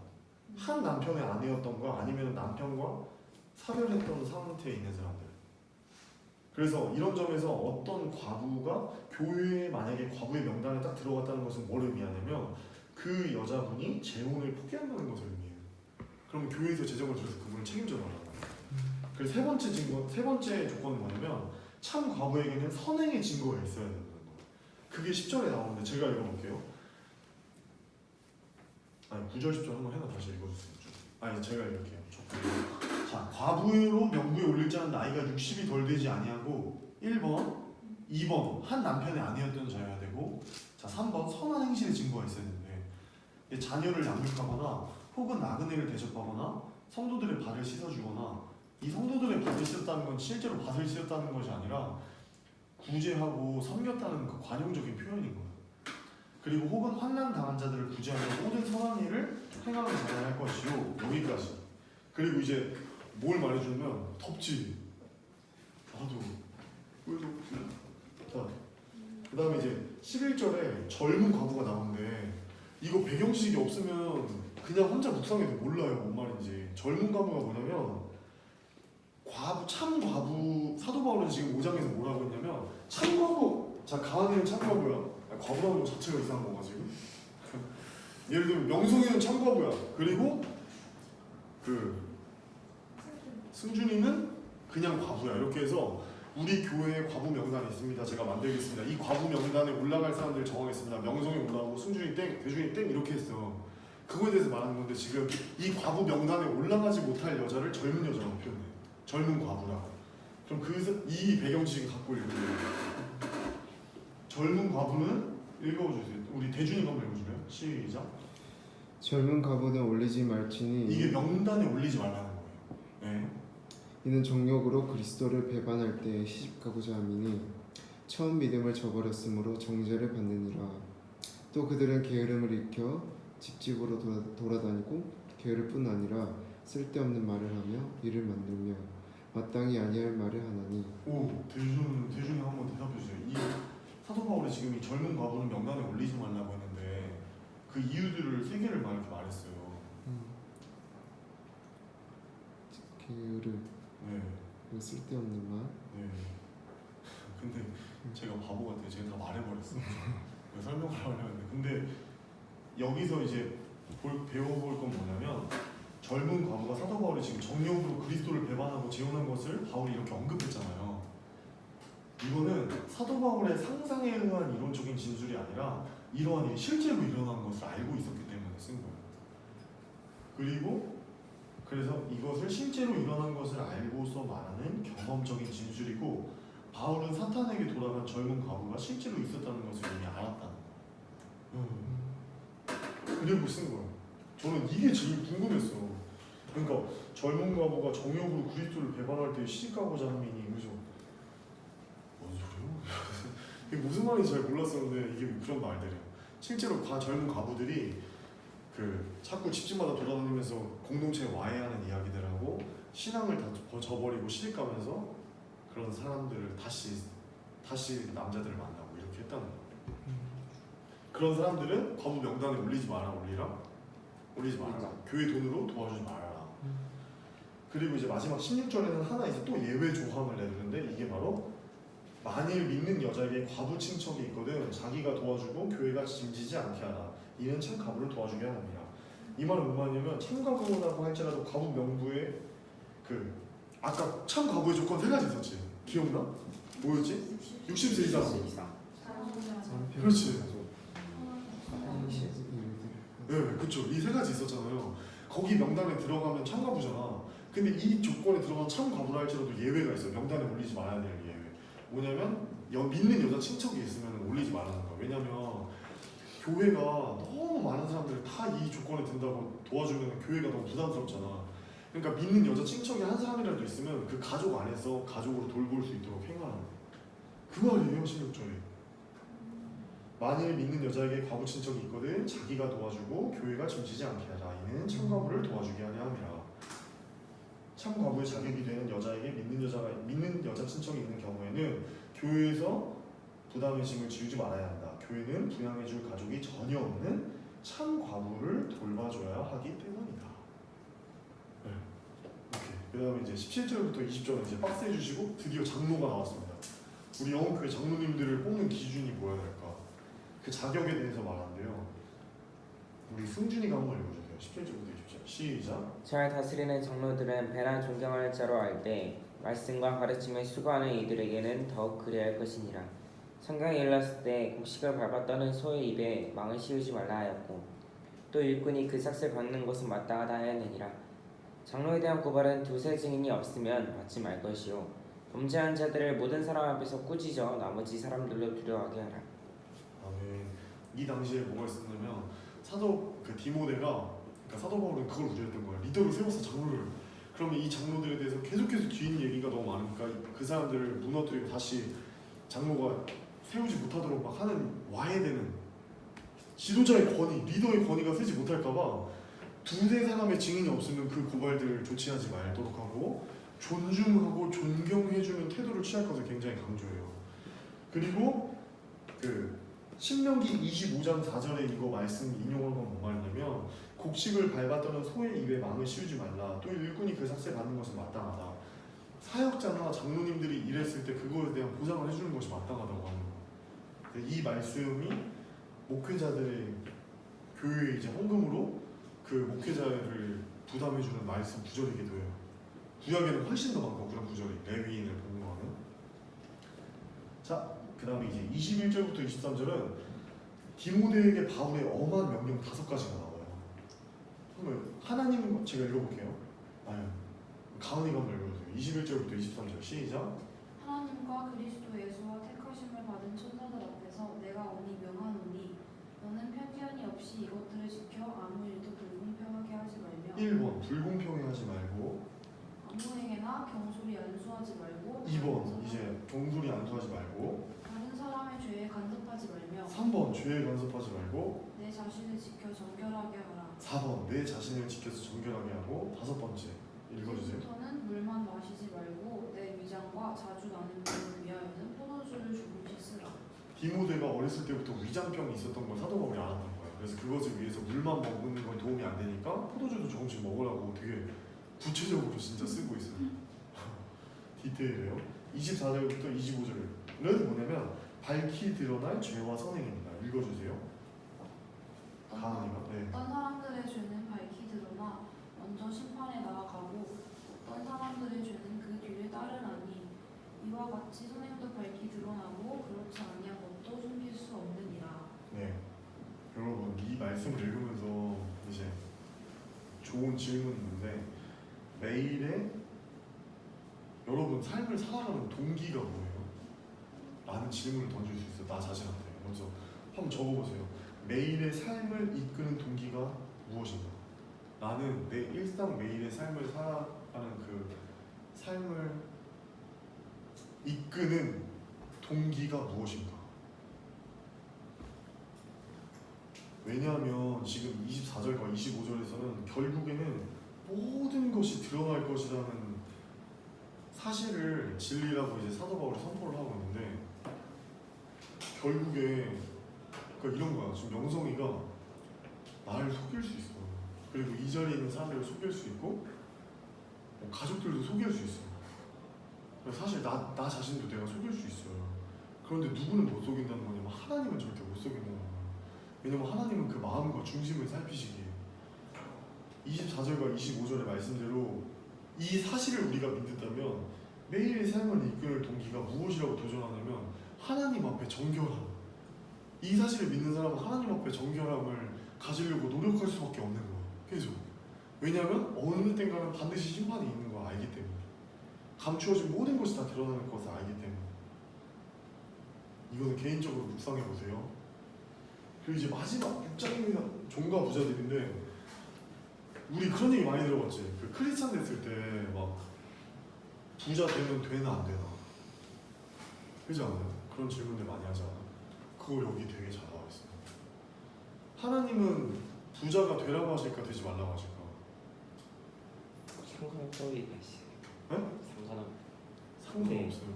Speaker 1: 한 남편의 아내였던가 아니면 남편과 사별했던 상태에 있는 사람들. 그래서 이런 점에서 어떤 과부가 교회에 만약에 과부의 명단에 딱 들어갔다는 것은 뭘 의미하냐면 그 여자분이 재혼을 포기한다는 것을 의미해요. 그럼 교회에서 재정을 들여서 그분을 책임져 달라는 거예요. 그래서 세 번째 조건은 뭐냐면 참 과부에게는 선행의 증거가 있어야 된다는 거예요. 그게 10절에 나오는데 제가 읽어볼게요. 아니 9절 10절 한번 해나 다시 읽어주세요. 아니 제가 읽을게요. 자, 과부로 명부에 올릴 자는 나이가 60이 덜 되지 아니하고 1번, 2번 한 남편의 아내였던 자여야 되고 자 3번 선한 행실의 증거가 있어야 되는데 자녀를 양육하거나 혹은 나그네를 대접하거나 성도들의 발을 씻어주거나 이 성도들의 발을 씻었다는 건 실제로 밭을 씻었다는 것이 아니라 구제하고 섬겼다는 그 관용적인 표현인 거예요. 그리고 혹은 환난 당한 자들을 구제하며 모든 선한 일을 행하는 자여야 할 것이요. 여기까지. 그리고 이제 뭘 말해주면 덥지. 나도 왜 덥지? 자, 그 다음에 이제 11절에 젊은 과부가 나오는데 이거 배경지식이 없으면 그냥 혼자 묵상해도 몰라요. 뭔 말인지. 젊은 과부가 뭐냐면 참 과부 사도 바울은 지금 5장에서 뭐라고 했냐면 참 과부. 자, 가은이는 참 과부야. 과부라는 것 자체가 이상한 거가 지금. 예를 들면 명성이는 참 과부야. 그리고 승준이는 그냥 과부야. 이렇게 해서 우리 교회에 과부 명단이 있습니다. 제가 만들겠습니다. 이 과부 명단에 올라갈 사람들 정하겠습니다. 명성이 올라가고 승준이 땡, 대준이 땡 이렇게 했어. 그거에 대해서 말하는 건데 지금 이 과부 명단에 올라가지 못할 여자를 젊은 여자라고 표현해. 젊은 과부라고. 그럼 이 배경 지식을 갖고 읽으면 젊은 과부는 읽어주세요. 우리 대준이가 한번 읽어줄래요? 시작.
Speaker 2: 젊은 과부는 올리지 말지니
Speaker 1: 이게 명단에 올리지 말라는 거예요. 네.
Speaker 2: 이는 정욕으로 그리스도를 배반할 때에 시집가고자 함이니 처음 믿음을 저버렸으므로 정죄를 받느니라. 또 그들은 게으름을 일으켜 집집으로 돌아다니고 게으를 뿐 아니라 쓸데없는 말을 하며 일을 만들며 마땅히 아니할 말을 하나니.
Speaker 1: 오, 대준이 한번 대답해 주세요. 이 사도 바울이 지금 이 젊은 과부는 명단에 올리지 말라고 했는데 그 이유들을 3개를 이렇게 말했어요.
Speaker 2: 게으름,
Speaker 1: 네.
Speaker 2: 쓸데없는 말.
Speaker 1: 네. 근데 제가 바보 같아요. 제가 다 말해버렸어요. 설명을 하려고 했는데 근데 여기서 이제 배워볼 건 뭐냐면 젊은 과부가 사도 바울이 지금 정욕으로 그리스도를 배반하고 재혼한 것을 바울이 이렇게 언급했잖아요. 이거는 사도 바울의 상상에 의한 이론적인 진술이 아니라 이러한 일이 실제로 일어난 것을 알고 있었기 때문에 쓴 거예요. 그리고 그래서 이것을 실제로 일어난 것을 알고서 말하는 경험적인 진술이고 바울은 사탄에게 돌아간 젊은 과부가 실제로 있었다는 것을 이미 알았다는 거예요. 그리고 쓴 거예요. 저는 이게 제일 궁금했어. 그러니까 젊은 과부가 정욕으로 그리스도를 배반할 때 시집가고자 함이니 그죠? 뭔 소리요? 이게 무슨 말인지 잘 몰랐었는데 이게 그런 말들이에요. 실제로 젊은 과부들이 자꾸 집집마다 돌아다니면서 공동체에 와해하는 이야기들하고 신앙을 다 저버리고 시집가면서 그런 사람들을 다시 남자들을 만나고 이렇게 했다는 거예요. 그런 사람들은 과부 명단에 올리지 마라. 올리지 마라. 교회 돈으로 도와주지 말아라. 그리고 이제 마지막 16절에는 하나 이제 또 예외 조항을 내두는데 이게 바로 만일 믿는 여자에게 과부 친척이 있거든 자기가 도와주고 교회가 짐지지 않게 하라. 이는 참 과부를 도와주게 하느니라. 이 말은 무슨 말이냐면 참 과부라고 할지라도 과부 명부에 아까 참 과부의 조건 3가지 있었지. 기억나? 뭐였지? 60세 이상. 그렇지. 네, 그쵸. 이 3가지 있었잖아요. 거기 명단에 들어가면 참가부잖아. 근데 이 조건에 들어가면 참가부라 할지라도 예외가 있어요. 명단에 올리지 말아야 될 예외. 뭐냐면 믿는 여자 친척이 있으면 올리지 말라는 거야. 왜냐면 교회가 너무 많은 사람들을 다 이 조건에 든다고 도와주면 교회가 너무 부담스럽잖아. 그러니까 믿는 여자 친척이 한 사람이라도 있으면 그 가족 안에서 가족으로 돌볼 수 있도록 행하는 거야. 그 말이에요. 16절에. 만일 믿는 여자에게 과부 친척이 있거든 자기가 도와주고 교회가 짐지지 않게 하라. 이는 참과부를 도와주게 하려 함이라. 참과부의 자격이 되는 여자에게 믿는 여자 친척이 있는 경우에는 교회에서 부담의 짐을 지우지 말아야 한다. 교회는 부양해줄 가족이 전혀 없는 참과부를 돌봐줘야 하기 때문이다. 네. 이렇게. 그다음에 이제 17절부터 20절은 이제 박스 해주시고 드디어 장로가 나왔습니다. 우리 영혼교회 장로님들을 뽑는 기준이 뭐야 될까? 그 자격에 대해서 말하는데요. 우리 승준이가 한번 읽어주세요. 17절부터 20절. 시작.
Speaker 3: 잘 다스리는 장로들은 배나 존경할 자로 알 때 말씀과 가르침에 수고하는 이들에게는 더욱 그래야 할 것이니라. 성경에 일렀을 때 곡식을 밟아 떠는 소의 입에 망을 씌우지 말라 하였고 또 일꾼이 그 삭을 받는 것은 마땅하다 하였느니라. 장로에 대한 고발은 두세 증인이 없으면 받지 말 것이요 범죄한 자들을 모든 사람 앞에서 꾸짖어 나머지 사람들로 두려워하게 하라.
Speaker 1: 아멘. 이 당시에 뭐가 있었냐면 사도 디모데가 사도 바울은 그걸 우려했던 거야. 리더를 세워서 장로를. 그러면 이 장로들에 대해서 계속해서 뒤인 얘기가 너무 많으니까 그 사람들을 무너뜨리고 다시 장로가 세우지 못하도록 막 하는 와해되는 지도자의 권위, 리더의 권위가 쓰지 못할까봐 두세 사람의 증인이 없으면 그 고발들을 조치하지 말도록 하고 존중하고 존경해주는 태도를 취할 것을 굉장히 강조해요. 그리고 신명기 25장 4절에 이거 말씀 인용한 건 뭐 말이냐면 곡식을 밟았다는 소의 입에 망을 씌우지 말라. 또 일꾼이 그 삭세 받는 것은 마땅하다. 사역자나 장로님들이 일했을 때 그거에 대한 보상을 해주는 것이 마땅하다고 하는 거예요. 이 말씀이 목회자들의 교회 이제 헌금으로 그 목회자를 부담해주는 말씀 구절이기도 해요. 구약에는 훨씬 더 많고 그런 구절이 레위인을 복무하는. 자, 그 다음에 이제 21절부터 23절은 디모데에게 바울의 엄한 명령 5가지가 나와요. 그러면 하나님 제가 읽어볼게요. 가은이가 한번 읽어주세요. 21절부터 23절 시작.
Speaker 5: 하나님과 그리스도 예수와 택하심을 받은 천사들 앞에서 내가 오니 명하노니 너는 편견이 없이 이것들을 지켜 아무 일도 불공평하게 하지 말며
Speaker 1: 1번 불공평해 하지 말고
Speaker 5: 아무에게나 경솔히 안수하지 말고
Speaker 1: 2번 이제 종소리 안수하지 말고
Speaker 5: 다른 사람의 죄에 간섭하지 말며
Speaker 1: 3번 죄에 간섭하지 말고
Speaker 5: 내 자신을 지켜 정결하게 하라.
Speaker 1: 4번 내 자신을 지켜서 정결하게 하고 5번째 읽어주세요.
Speaker 5: 이제부터는 물만 마시지 말고 내 위장과 자주 나는 병을 위하여는 포도주를 조금씩 쓰라.
Speaker 1: 디모데가 어렸을 때부터 위장병이 있었던 걸 사도 바울이 알았던 거예요. 그래서 그것을 위해서 물만 먹는 건 도움이 안 되니까 포도주도 조금씩 먹으라고 되게 구체적으로 진짜 쓰고 있어요. 디테일해요. 24절부터 25절은 뭐냐면 밝히 드러날 죄와 선행입니다. 읽어주세요. 가은이가. 네.
Speaker 5: 어떤 사람들의 죄는 밝히 드러나 먼저 심판에 나아가고 어떤 사람들의 죄는 그 뒤를 따르나니 이와 같이 선행도 밝히 드러나고 그렇지 아니한 것도 숨길 수 없느니라.
Speaker 1: 네. 여러분 이 말씀을 읽으면서 이제 좋은 질문이 있는데 매일의 여러분 삶을 살아가는 동기가 뭐예요? 라는 질문을 던질 수 있어요. 나 자신한테. 먼저 한번 적어보세요. 매일의 삶을 이끄는 동기가 무엇인가? 나는 내 일상 매일의 삶을 살아가는 그 삶을 이끄는 동기가 무엇인가? 왜냐하면 지금 24절과 25절에서는 결국에는 모든 것이 드러날 것이라는 사실을 진리라고 이제 사도 바울이 선포를 하고 있는데, 결국에 그러니까 이런 거야. 지금 영성이가 나를 속일 수 있어. 그리고 이 자리에 있는 사람들을 속일 수 있고, 가족들도 속일 수 있어. 사실 나 자신도 내가 속일 수 있어요. 그런데 누구는 못 속인다는 거냐면 하나님은 절대 못 속인다는 거야. 왜냐면 하나님은 그 마음과 중심을 살피시기에 24절과 25절의 말씀대로 이 사실을 우리가 믿는다면 매일의 삶을 이끌 동기가 무엇이라고 도전하냐면 하나님 앞에 정결함. 이 사실을 믿는 사람은 하나님 앞에 정결함을 가지려고 노력할 수밖에 없는 거야. 그죠? 왜냐하면 어느 땐가는 반드시 심판이 있는 거 알기 때문에, 감추어진 모든 것이 다 드러나는 것을 알기 때문에. 이거는 개인적으로 묵상해 보세요. 그리고 이제 마지막 6장입니다. 종과 부자들인데, 우리 그런 얘기 많이 들어봤지. 그 크리스찬 됐을 때 막 부자 되면 되나 안 되나, 그렇지 않아요? 그런 질문들 많이 하지 않아요? 그거 여기 되게 잘 나와 있어요. 하나님은 부자가 되라고 하실까 되지 말라고 하실까?
Speaker 3: 상관없이 다시.
Speaker 1: 네? 상관없어요.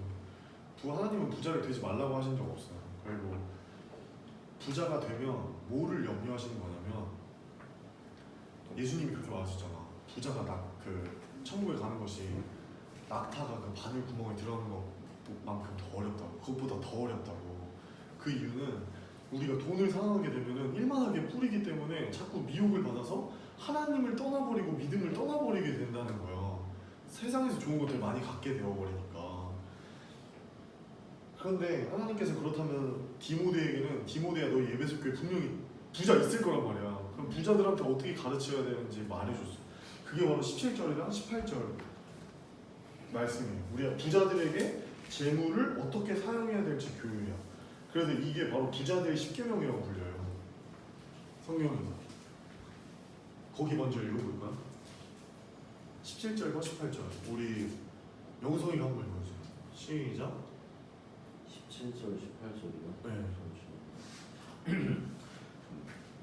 Speaker 1: 하나님은 부자를 되지 말라고 하신 적 없어요. 그리고 부자가 되면 뭐를 염려하시는 거냐면, 예수님이 그렇게 말하셨잖아. 부자가 천국에 가는 것이 낙타가 그 바늘 구멍에 들어가는 것만큼 더 어렵다고, 그것보다 더 어렵다고. 그 이유는 우리가 돈을 사랑하게 되면은 일만하게 뿌리기 때문에 자꾸 미혹을 받아서 하나님을 떠나버리고 믿음을 떠나버리게 된다는 거야. 세상에서 좋은 것들 많이 갖게 되어버리니까. 그런데 하나님께서 그렇다면 디모데에게는, 디모데야 너희 에베소 교회 분명히 부자 있을 거란 말이야. 그럼 부자들한테 어떻게 가르쳐야 되는지 말해줬어. 그게 바로 17절이랑 18절 말씀이에요. 우리가 부자들에게 재물을 어떻게 사용해야 될지 교육이야. 그래서 이게 바로 부자들의 십계명이라고 불려요. 성경에서. 거기 먼저 읽어볼까요? 17절과 18절. 우리 영성이가 한번 읽어주세요. 시작.
Speaker 4: 17절 18절이요?
Speaker 1: 네.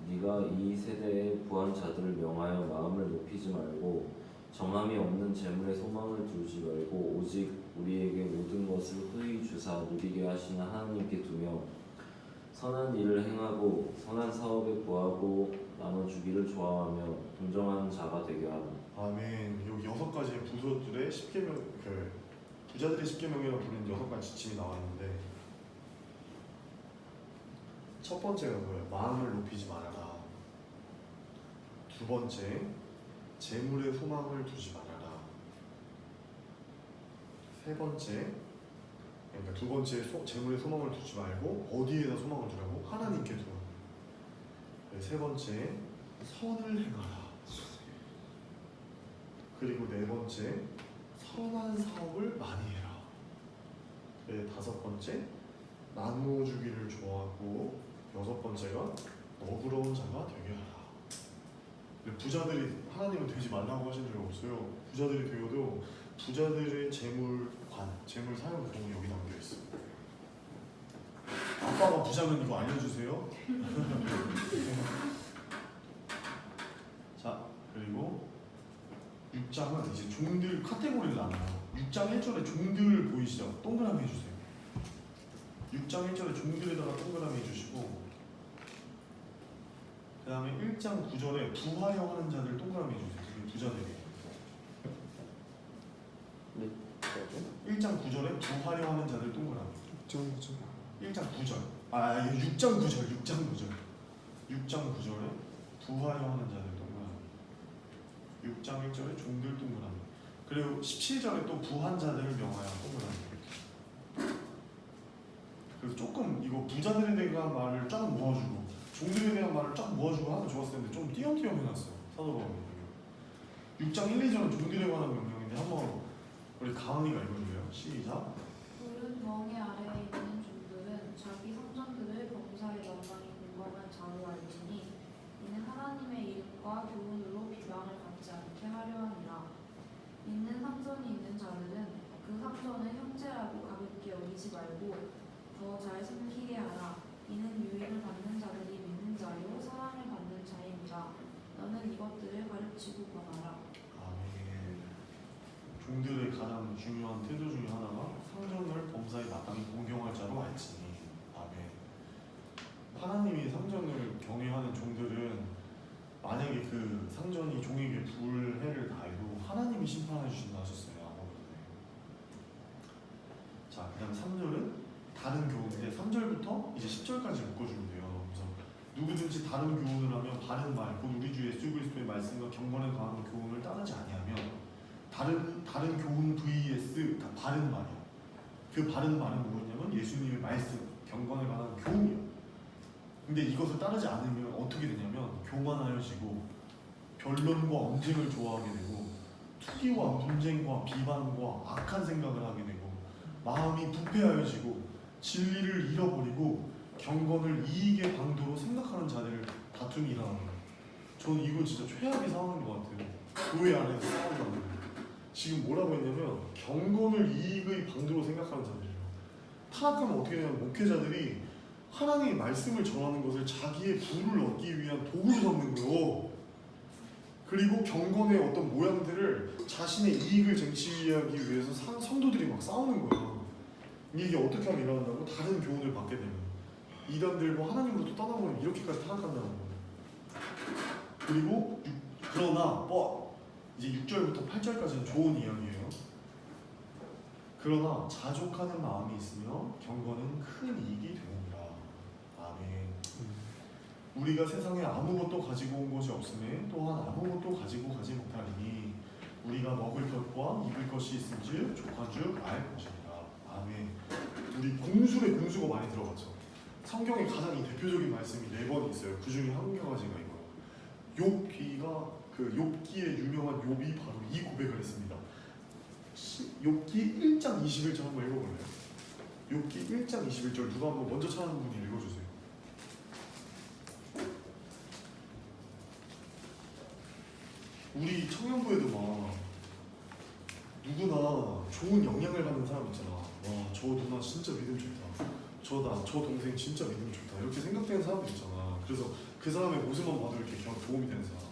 Speaker 4: 네가 이 세대의 부한 자들을 명하여 마음을 높이지 말고 정함이 없는 재물에 소망을 두지 말고 오직 우리에게 모든 것을 후히 주사 누리게 하시는 하나님께 두며 선한 일을 행하고 선한 사업에 구하고 나눠주기를 좋아하며 동정하는 자가 되게 하라.
Speaker 1: 아멘. 여기 6가지의 부서들의 십계명, 부자들의 십계명이라고 부르는 6가지 지침이 나와 있는데, 첫 번째가 뭐예요? 마음을 높이지 말아라. 두 번째, 재물에 소망을 두지 말아라. 세 번째, 그러니까 두 번째 재물에 소망을 두지 말고 어디에다 소망을 두라고? 하나님께 두라. 세 번째, 선을 행하라. 그리고 네 번째, 선한 사업을 많이 해라. 다섯 번째, 나누어주기를 좋아하고, 여섯 번째가 너그러운 자가 되게 하라. 부자들이 하나님은 되지 말라고 하신 적이 없어요. 부자들이 되어도 부자들의 재물관, 재물 사용 내용이 여기 담겨 있어. 아빠가 부자면 이거 알려주세요. 자, 그리고 6장은 이제 종들 카테고리를 나눠요. 6장 1절에 종들 보이시죠? 동그라미 해주세요. 6장 1절에 종들에다가 동그라미 해주시고, 그 다음에 1장 9절에 부하여 하는 자들 동그라미 해주세요. 그 부자들이. 1장 9절에 부하려 하는 자들 동그라미.
Speaker 2: 6장 9절.
Speaker 1: 1장 9절. 6장 9절. 6장 9절. 6장 9절에 부하여 하는 자들 동그라미. 6장 1절에 종들 동그라미. 그리고 17절에 또 부한 자들을 명하여 동그라미. 그래서 조금 이거 부자들에 대한 말을 쫙 모아주고 종들에 대한 말을 쫙 모아주고 하면 좋았을 텐데 좀 띄엄띄엄 해놨어요. 사도 바울이. 6장 1, 2절은 종들에 관한 명령인데 한번 우리 가은이가 읽어줄래요? 시작.
Speaker 5: 푸른 멍에 아래에 있는 종들은 자기 성전들을 범사에 마땅히 공감한 자로 알고 상전을 형제라고 가볍게 여기지 말고 더 잘 섬기게 하라. 이는 유익을 받는 자들이 믿는 자요 사랑을 받는 자임이라. 너는 이것들을 가르치고 권하라.
Speaker 1: 아멘. 종들의 가장 중요한 태도 중에 하나가 상전을 범사에 마땅히 공경할 자로 알지니. 아멘. 하나님이 상전을 경외하는 종들은 만약에 그 상전이 종에게 불해를 가해도 하나님이 심판해 주신다 하셨어요. 아버지는. 자, 그다음 3절은 다른 교훈인데 3절부터 이제 10절까지 묶어주면 돼요. 그래서 누구든지 다른 교훈을 하면 바른 말, 곧 우리 주 예수 그리스도의 말씀과 경건에 관한 교훈을 따르지 아니하면 다른 교훈 vs 다 바른 말이야. 그 바른 말은 무엇이냐면 예수님의 말씀, 경건에 관한 교훈이야. 근데 이것을 따르지 않으면 어떻게 되냐면 교만하여지고 변론과 언쟁을 좋아하게 되고 투기와 분쟁과 비방과 악한 생각을 하게 되고 마음이 부패하여지고 진리를 잃어버리고 경건을 이익의 방도로 생각하는 자들을 다툼이 일어나는 거예요. 저는 이거 진짜 최악의 상황인 것 같아요. 교회 안에서 싸우는 거. 지금 뭐라고 했냐면 경건을 이익의 방도로 생각하는 자들이에요. 타락하면 어떻게 되냐면 목회자들이 하나님의 말씀을 전하는 것을 자기의 부를 얻기 위한 도구로 삼는 거예요. 그리고 경건의 어떤 모양들을 자신의 이익을 쟁취하기 위해서 성도들이 막 싸우는 거예요. 이게 어떻게 하면 일어난다고? 다른 교훈을 받게 되면 이단들과 하나님으로부터 떠나버리면 이렇게까지 타락한다는 거예요. 그리고 그러나 이제 6절부터 8절까지는 좋은 이야기예요. 그러나 자족하는 마음이 있으며 경건은 큰 이익이 되느니라. 아멘. 우리가 세상에 아무것도 가지고 온 것이 없음에 또한 아무것도 가지고 가지 못하리니 우리가 먹을 것과 입을 것이 있은즉 족한즉 알 것이니라. 아멘. 우리 공술에 공수가 많이 들어갔죠. 성경에 가장 이 대표적인 말씀이 4번 있어요. 그 중에 한 가지가 이거예요. 욥기의 유명한 욥이 바로 이 고백을 했습니다. 욥기 1장 21절 한번 읽어볼래요? 욥기 1장 21절 누가 한번 먼저 찾는 분이 읽어주세요. 우리 청년부에도 막 누구나 좋은 영향을 받는 사람 있잖아. 와, 저 누나 진짜 믿음 좋다. 저 동생 진짜 믿음 좋다. 이렇게 생각되는 사람들 있잖아. 그래서 그 사람의 모습만 봐도 이렇게 도움이 되는 사람.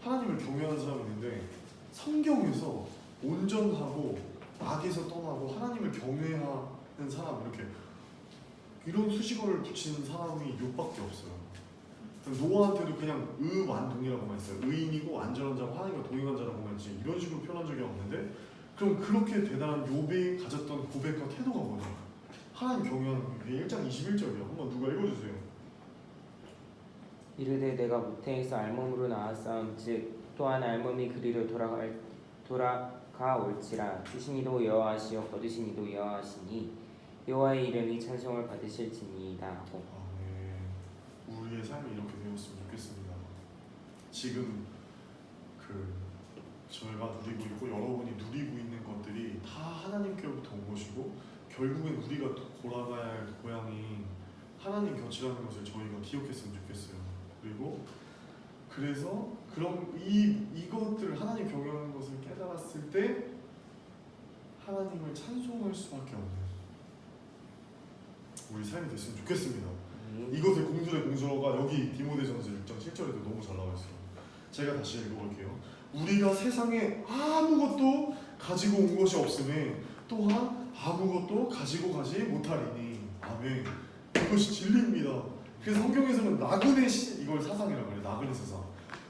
Speaker 1: 하나님을 경외하는 사람이 있는데 성경에서 온전하고 악에서 떠나고 하나님을 경외하는 사람 이런 수식어를 붙이는 사람이 욥밖에 없어요. 노아한테도 그냥 의완동이라고만 했어요. 의인이고 안전한 자고 하나님과 동행한 자라고만 했지 이런 식으로 표현한 적이 없는데 그럼 그렇게 대단한 욥이 가졌던 고백과 태도가 뭐냐? 하나님 경외하는 게 1장 21절이에요. 한번 누가 읽어주세요.
Speaker 3: 이르되 내가 모태에서 알몸으로 나왔사온즉 또한 알몸이 그리로 돌아가 올지라. 주신 이도 여호와시요 거두신 이도 여호와시니 여호와의 이름이 찬송을 받으실지니이다 하고.
Speaker 1: 우리의 삶이 이렇게 되었으면 좋겠습니다. 지금 저희가 누리고 있고 여러분이 누리고 있는 것들이 다 하나님께로부터 온 것이고 결국엔 우리가 돌아가야 할 고향이 하나님 곁이라는 것을 저희가 기억했으면 좋겠어요. 그래서 그럼 이것들을 하나님 경외하는 것을 깨달았을 때 하나님을 찬송할 수밖에 없는 우리 삶이 됐으면 좋겠습니다. 이것을 공술의 공수어가 여기 디모데전서 6장 7절에도 너무 잘 나와 있어요. 제가 다시 읽어볼게요. 우리가 세상에 아무것도 가지고 온 것이 없음에 또한 아무것도 가지고 가지 못하리니. 아멘. 이것이 진리입니다. 그래서 성경에서는 나그네 이걸 사상이라고 해요. 나그네 사상.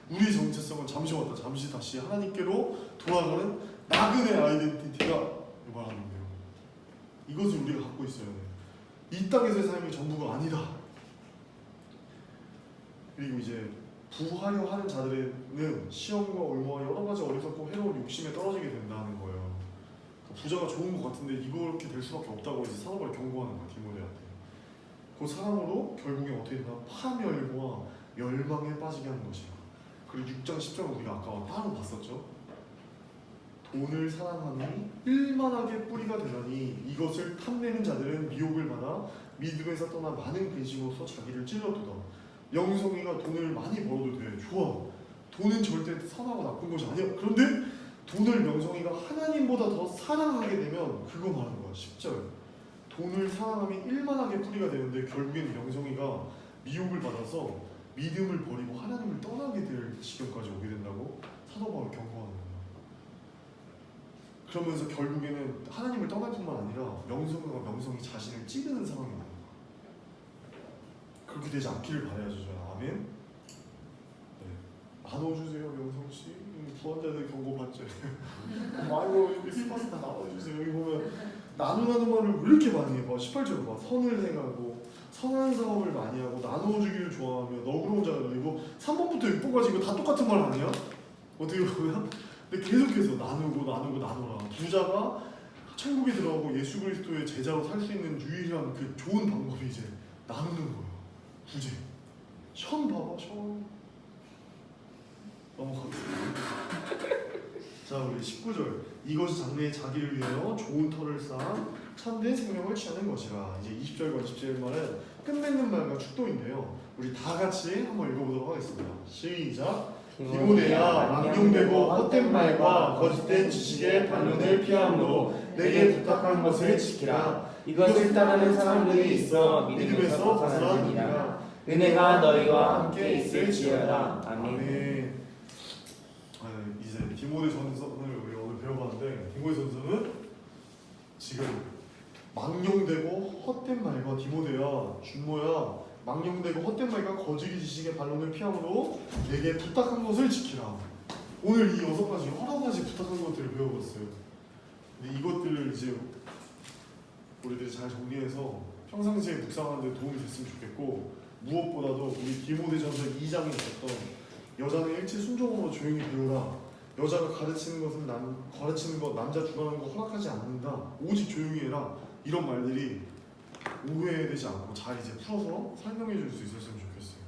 Speaker 1: 우리 정체성은 잠시 왔다 잠시 다시 하나님께로 돌아가는 나그네 아이덴티티가 말하는데요. 이것을 우리가 갖고 있어야 돼요. 이 땅에서의 삶이 전부가 아니다. 그리고 이제 부하려 하는 자들은 시험과 올무와 여러 가지 어리석고 해로운 욕심에 떨어지게 된다는 거예요. 부자가 좋은 것 같은데 이렇게 될 수밖에 없다고 이제 사람을 경고하는 거야 디모데한테. 그 사람으로 결국에 어떻게 되나 파멸과 멸망에 빠지게 하는 것이야. 그리고 6장 10절은 우리가 아까 따로 봤었죠. 돈을 사랑하니 일만하게 뿌리가 되나니 이것을 탐내는 자들은 미혹을 받아 믿음에서 떠나 많은 근심으로서 자기를 찔러도다. 영성이가 돈을 많이 벌어도 돼. 좋아. 돈은 절대 선하고 나쁜 것이 아니야. 그런데 돈을 명성이가 하나님보다 더 사랑하게 되면 그거 말하는 거야. 10절. 돈을 사랑하면 일만하게 뿌리가 되는데 결국엔 명성이가 미혹을 받아서 믿음을 버리고 하나님을 떠나게 될 지경까지 오게 된다고 사도 바울이 경고하는 거야. 그러면서 결국에는 하나님을 떠날 뿐만 아니라 명성과 명성이 자신을 찌르는 상황이 오는 거야. 그렇게 되지 않기를 바라야죠. 아멘. 네. 나눠주세요, 명성씨. 부원자들 경고 받죠. 아이고 크리스마스 다 나눠주세요. 여기 보면 나누라는 말을 왜 이렇게 많이 해? 봐. 18절에 봐. 선을 행하고 선한 사업을 많이 하고 나누어주기를 좋아하며 너그러운 자가 이거 3번부터 6번까지 이거 다 똑같은 말 아니야? 어떻게 보면? 근데 계속해서 나누라. 부자가 천국에 들어가고 예수 그리스도의 제자로 살 수 있는 유일한 그 좋은 방법이 이제 나누는 거예요. 부재. 션 봐봐, 션. 넘어가겠습니다. 자, 우리 19절. 이것이 장래에 자기를 위하여 좋은 터를 쌓아 참된 생명을 취하는 것이라. 이제 20절과 27절 말은 끝맺는 말과 축도인데요. 우리 다 같이 한번 읽어보도록 하겠습니다. 시작. 디모데야, 망령되고 헛된 말과 거짓된 지식의 반론을 피함으로 내게 부탁한 것을 지키라.
Speaker 3: 이것을 따르는 사람들이 있어 믿음에서 벗어나느니라. 은혜가 너희와 함께 있을지어다. 아멘.
Speaker 1: 이제 디모데 전서를 우리 오늘 배워봤는데 디모데 전서는 지금 망령되고 헛된 말과 디모데야 준모야 망령되고 헛된 말과 거짓의 지식의 반론을 피함으로 내게 부탁한 것을 지키라. 오늘 이 6가지 여러 가지 부탁한 것들을 배워봤어요. 근데 이것들을 이제 우리들이 잘 정리해서 평상시에 묵상하는 데 도움이 됐으면 좋겠고, 무엇보다도 우리 디모데전서 2장에 있었던 여자는 일체 순종으로 조용히 배우라. 여자가 가르치는 것 남자 주관하는 거 허락하지 않는다. 오직 조용히 해라. 이런 말들이 오해되지 않고 잘 이제 풀어서 설명해 줄 수 있었으면 좋겠어요.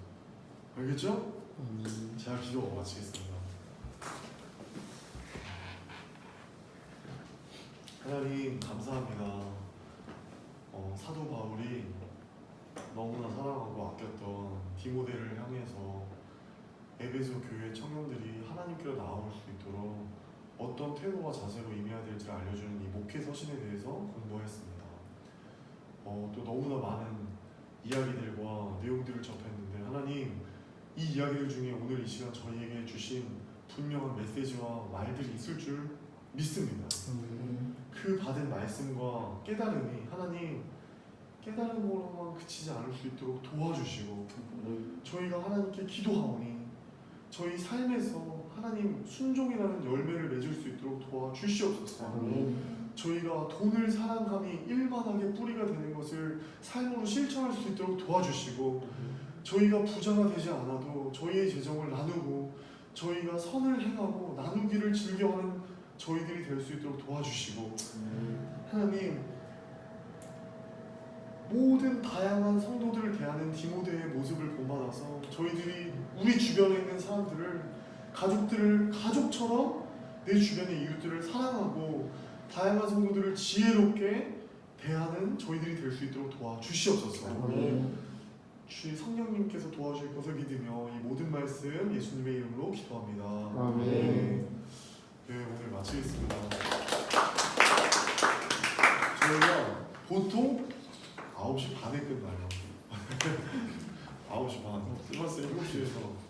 Speaker 1: 알겠죠? 제가 기도하고 마치겠습니다. 하나님 감사합니다. 사도 바울이 너무나 사랑하고 아꼈던 디모데를 향해서 에베소 교회 청년들이 하나님께로 나아올 수 있도록 어떤 태도와 자세로 임해야 될지를 알려주는 이 목회 서신에 대해서 공부했습니다. 또 너무나 많은 이야기들과 내용들을 접했는데 하나님, 이 이야기들 중에 오늘 이 시간 저희에게 주신 분명한 메시지와 말들이 있을 줄 믿습니다. 그 받은 말씀과 깨달음이 하나님 깨달음으로만 그치지 않을 수 있도록 도와주시고, 저희가 하나님께 기도하오니 저희 삶에서 하나님 순종이라는 열매를 맺을 수 있도록 도와주시옵소서. 저희가 돈을 사랑함이 일만하게 뿌리가 되는 것을 삶으로 실천할 수 있도록 도와주시고, 저희가 부자가 되지 않아도 저희의 재정을 나누고 저희가 선을 행하고 나누기를 즐겨하는 저희들이 될 수 있도록 도와주시고, 하나님 모든 다양한 성도들을 대하는 디모데의 모습을 본받아서 저희들이 우리 주변에 있는 사람들을, 가족들을 가족처럼 내 주변의 이웃들을 사랑하고 다양한 성도들을 지혜롭게 대하는 저희들이 될 수 있도록 도와주시옵소서. 주의 성령님께서 도와주실 것을 믿으며 이 모든 말씀 예수님의 이름으로 기도합니다.
Speaker 2: 아멘.
Speaker 1: 네, 오늘 마치겠습니다. 저희가 보통 9시 반에 끝나요. 9시 반. 크리스마스 7시에서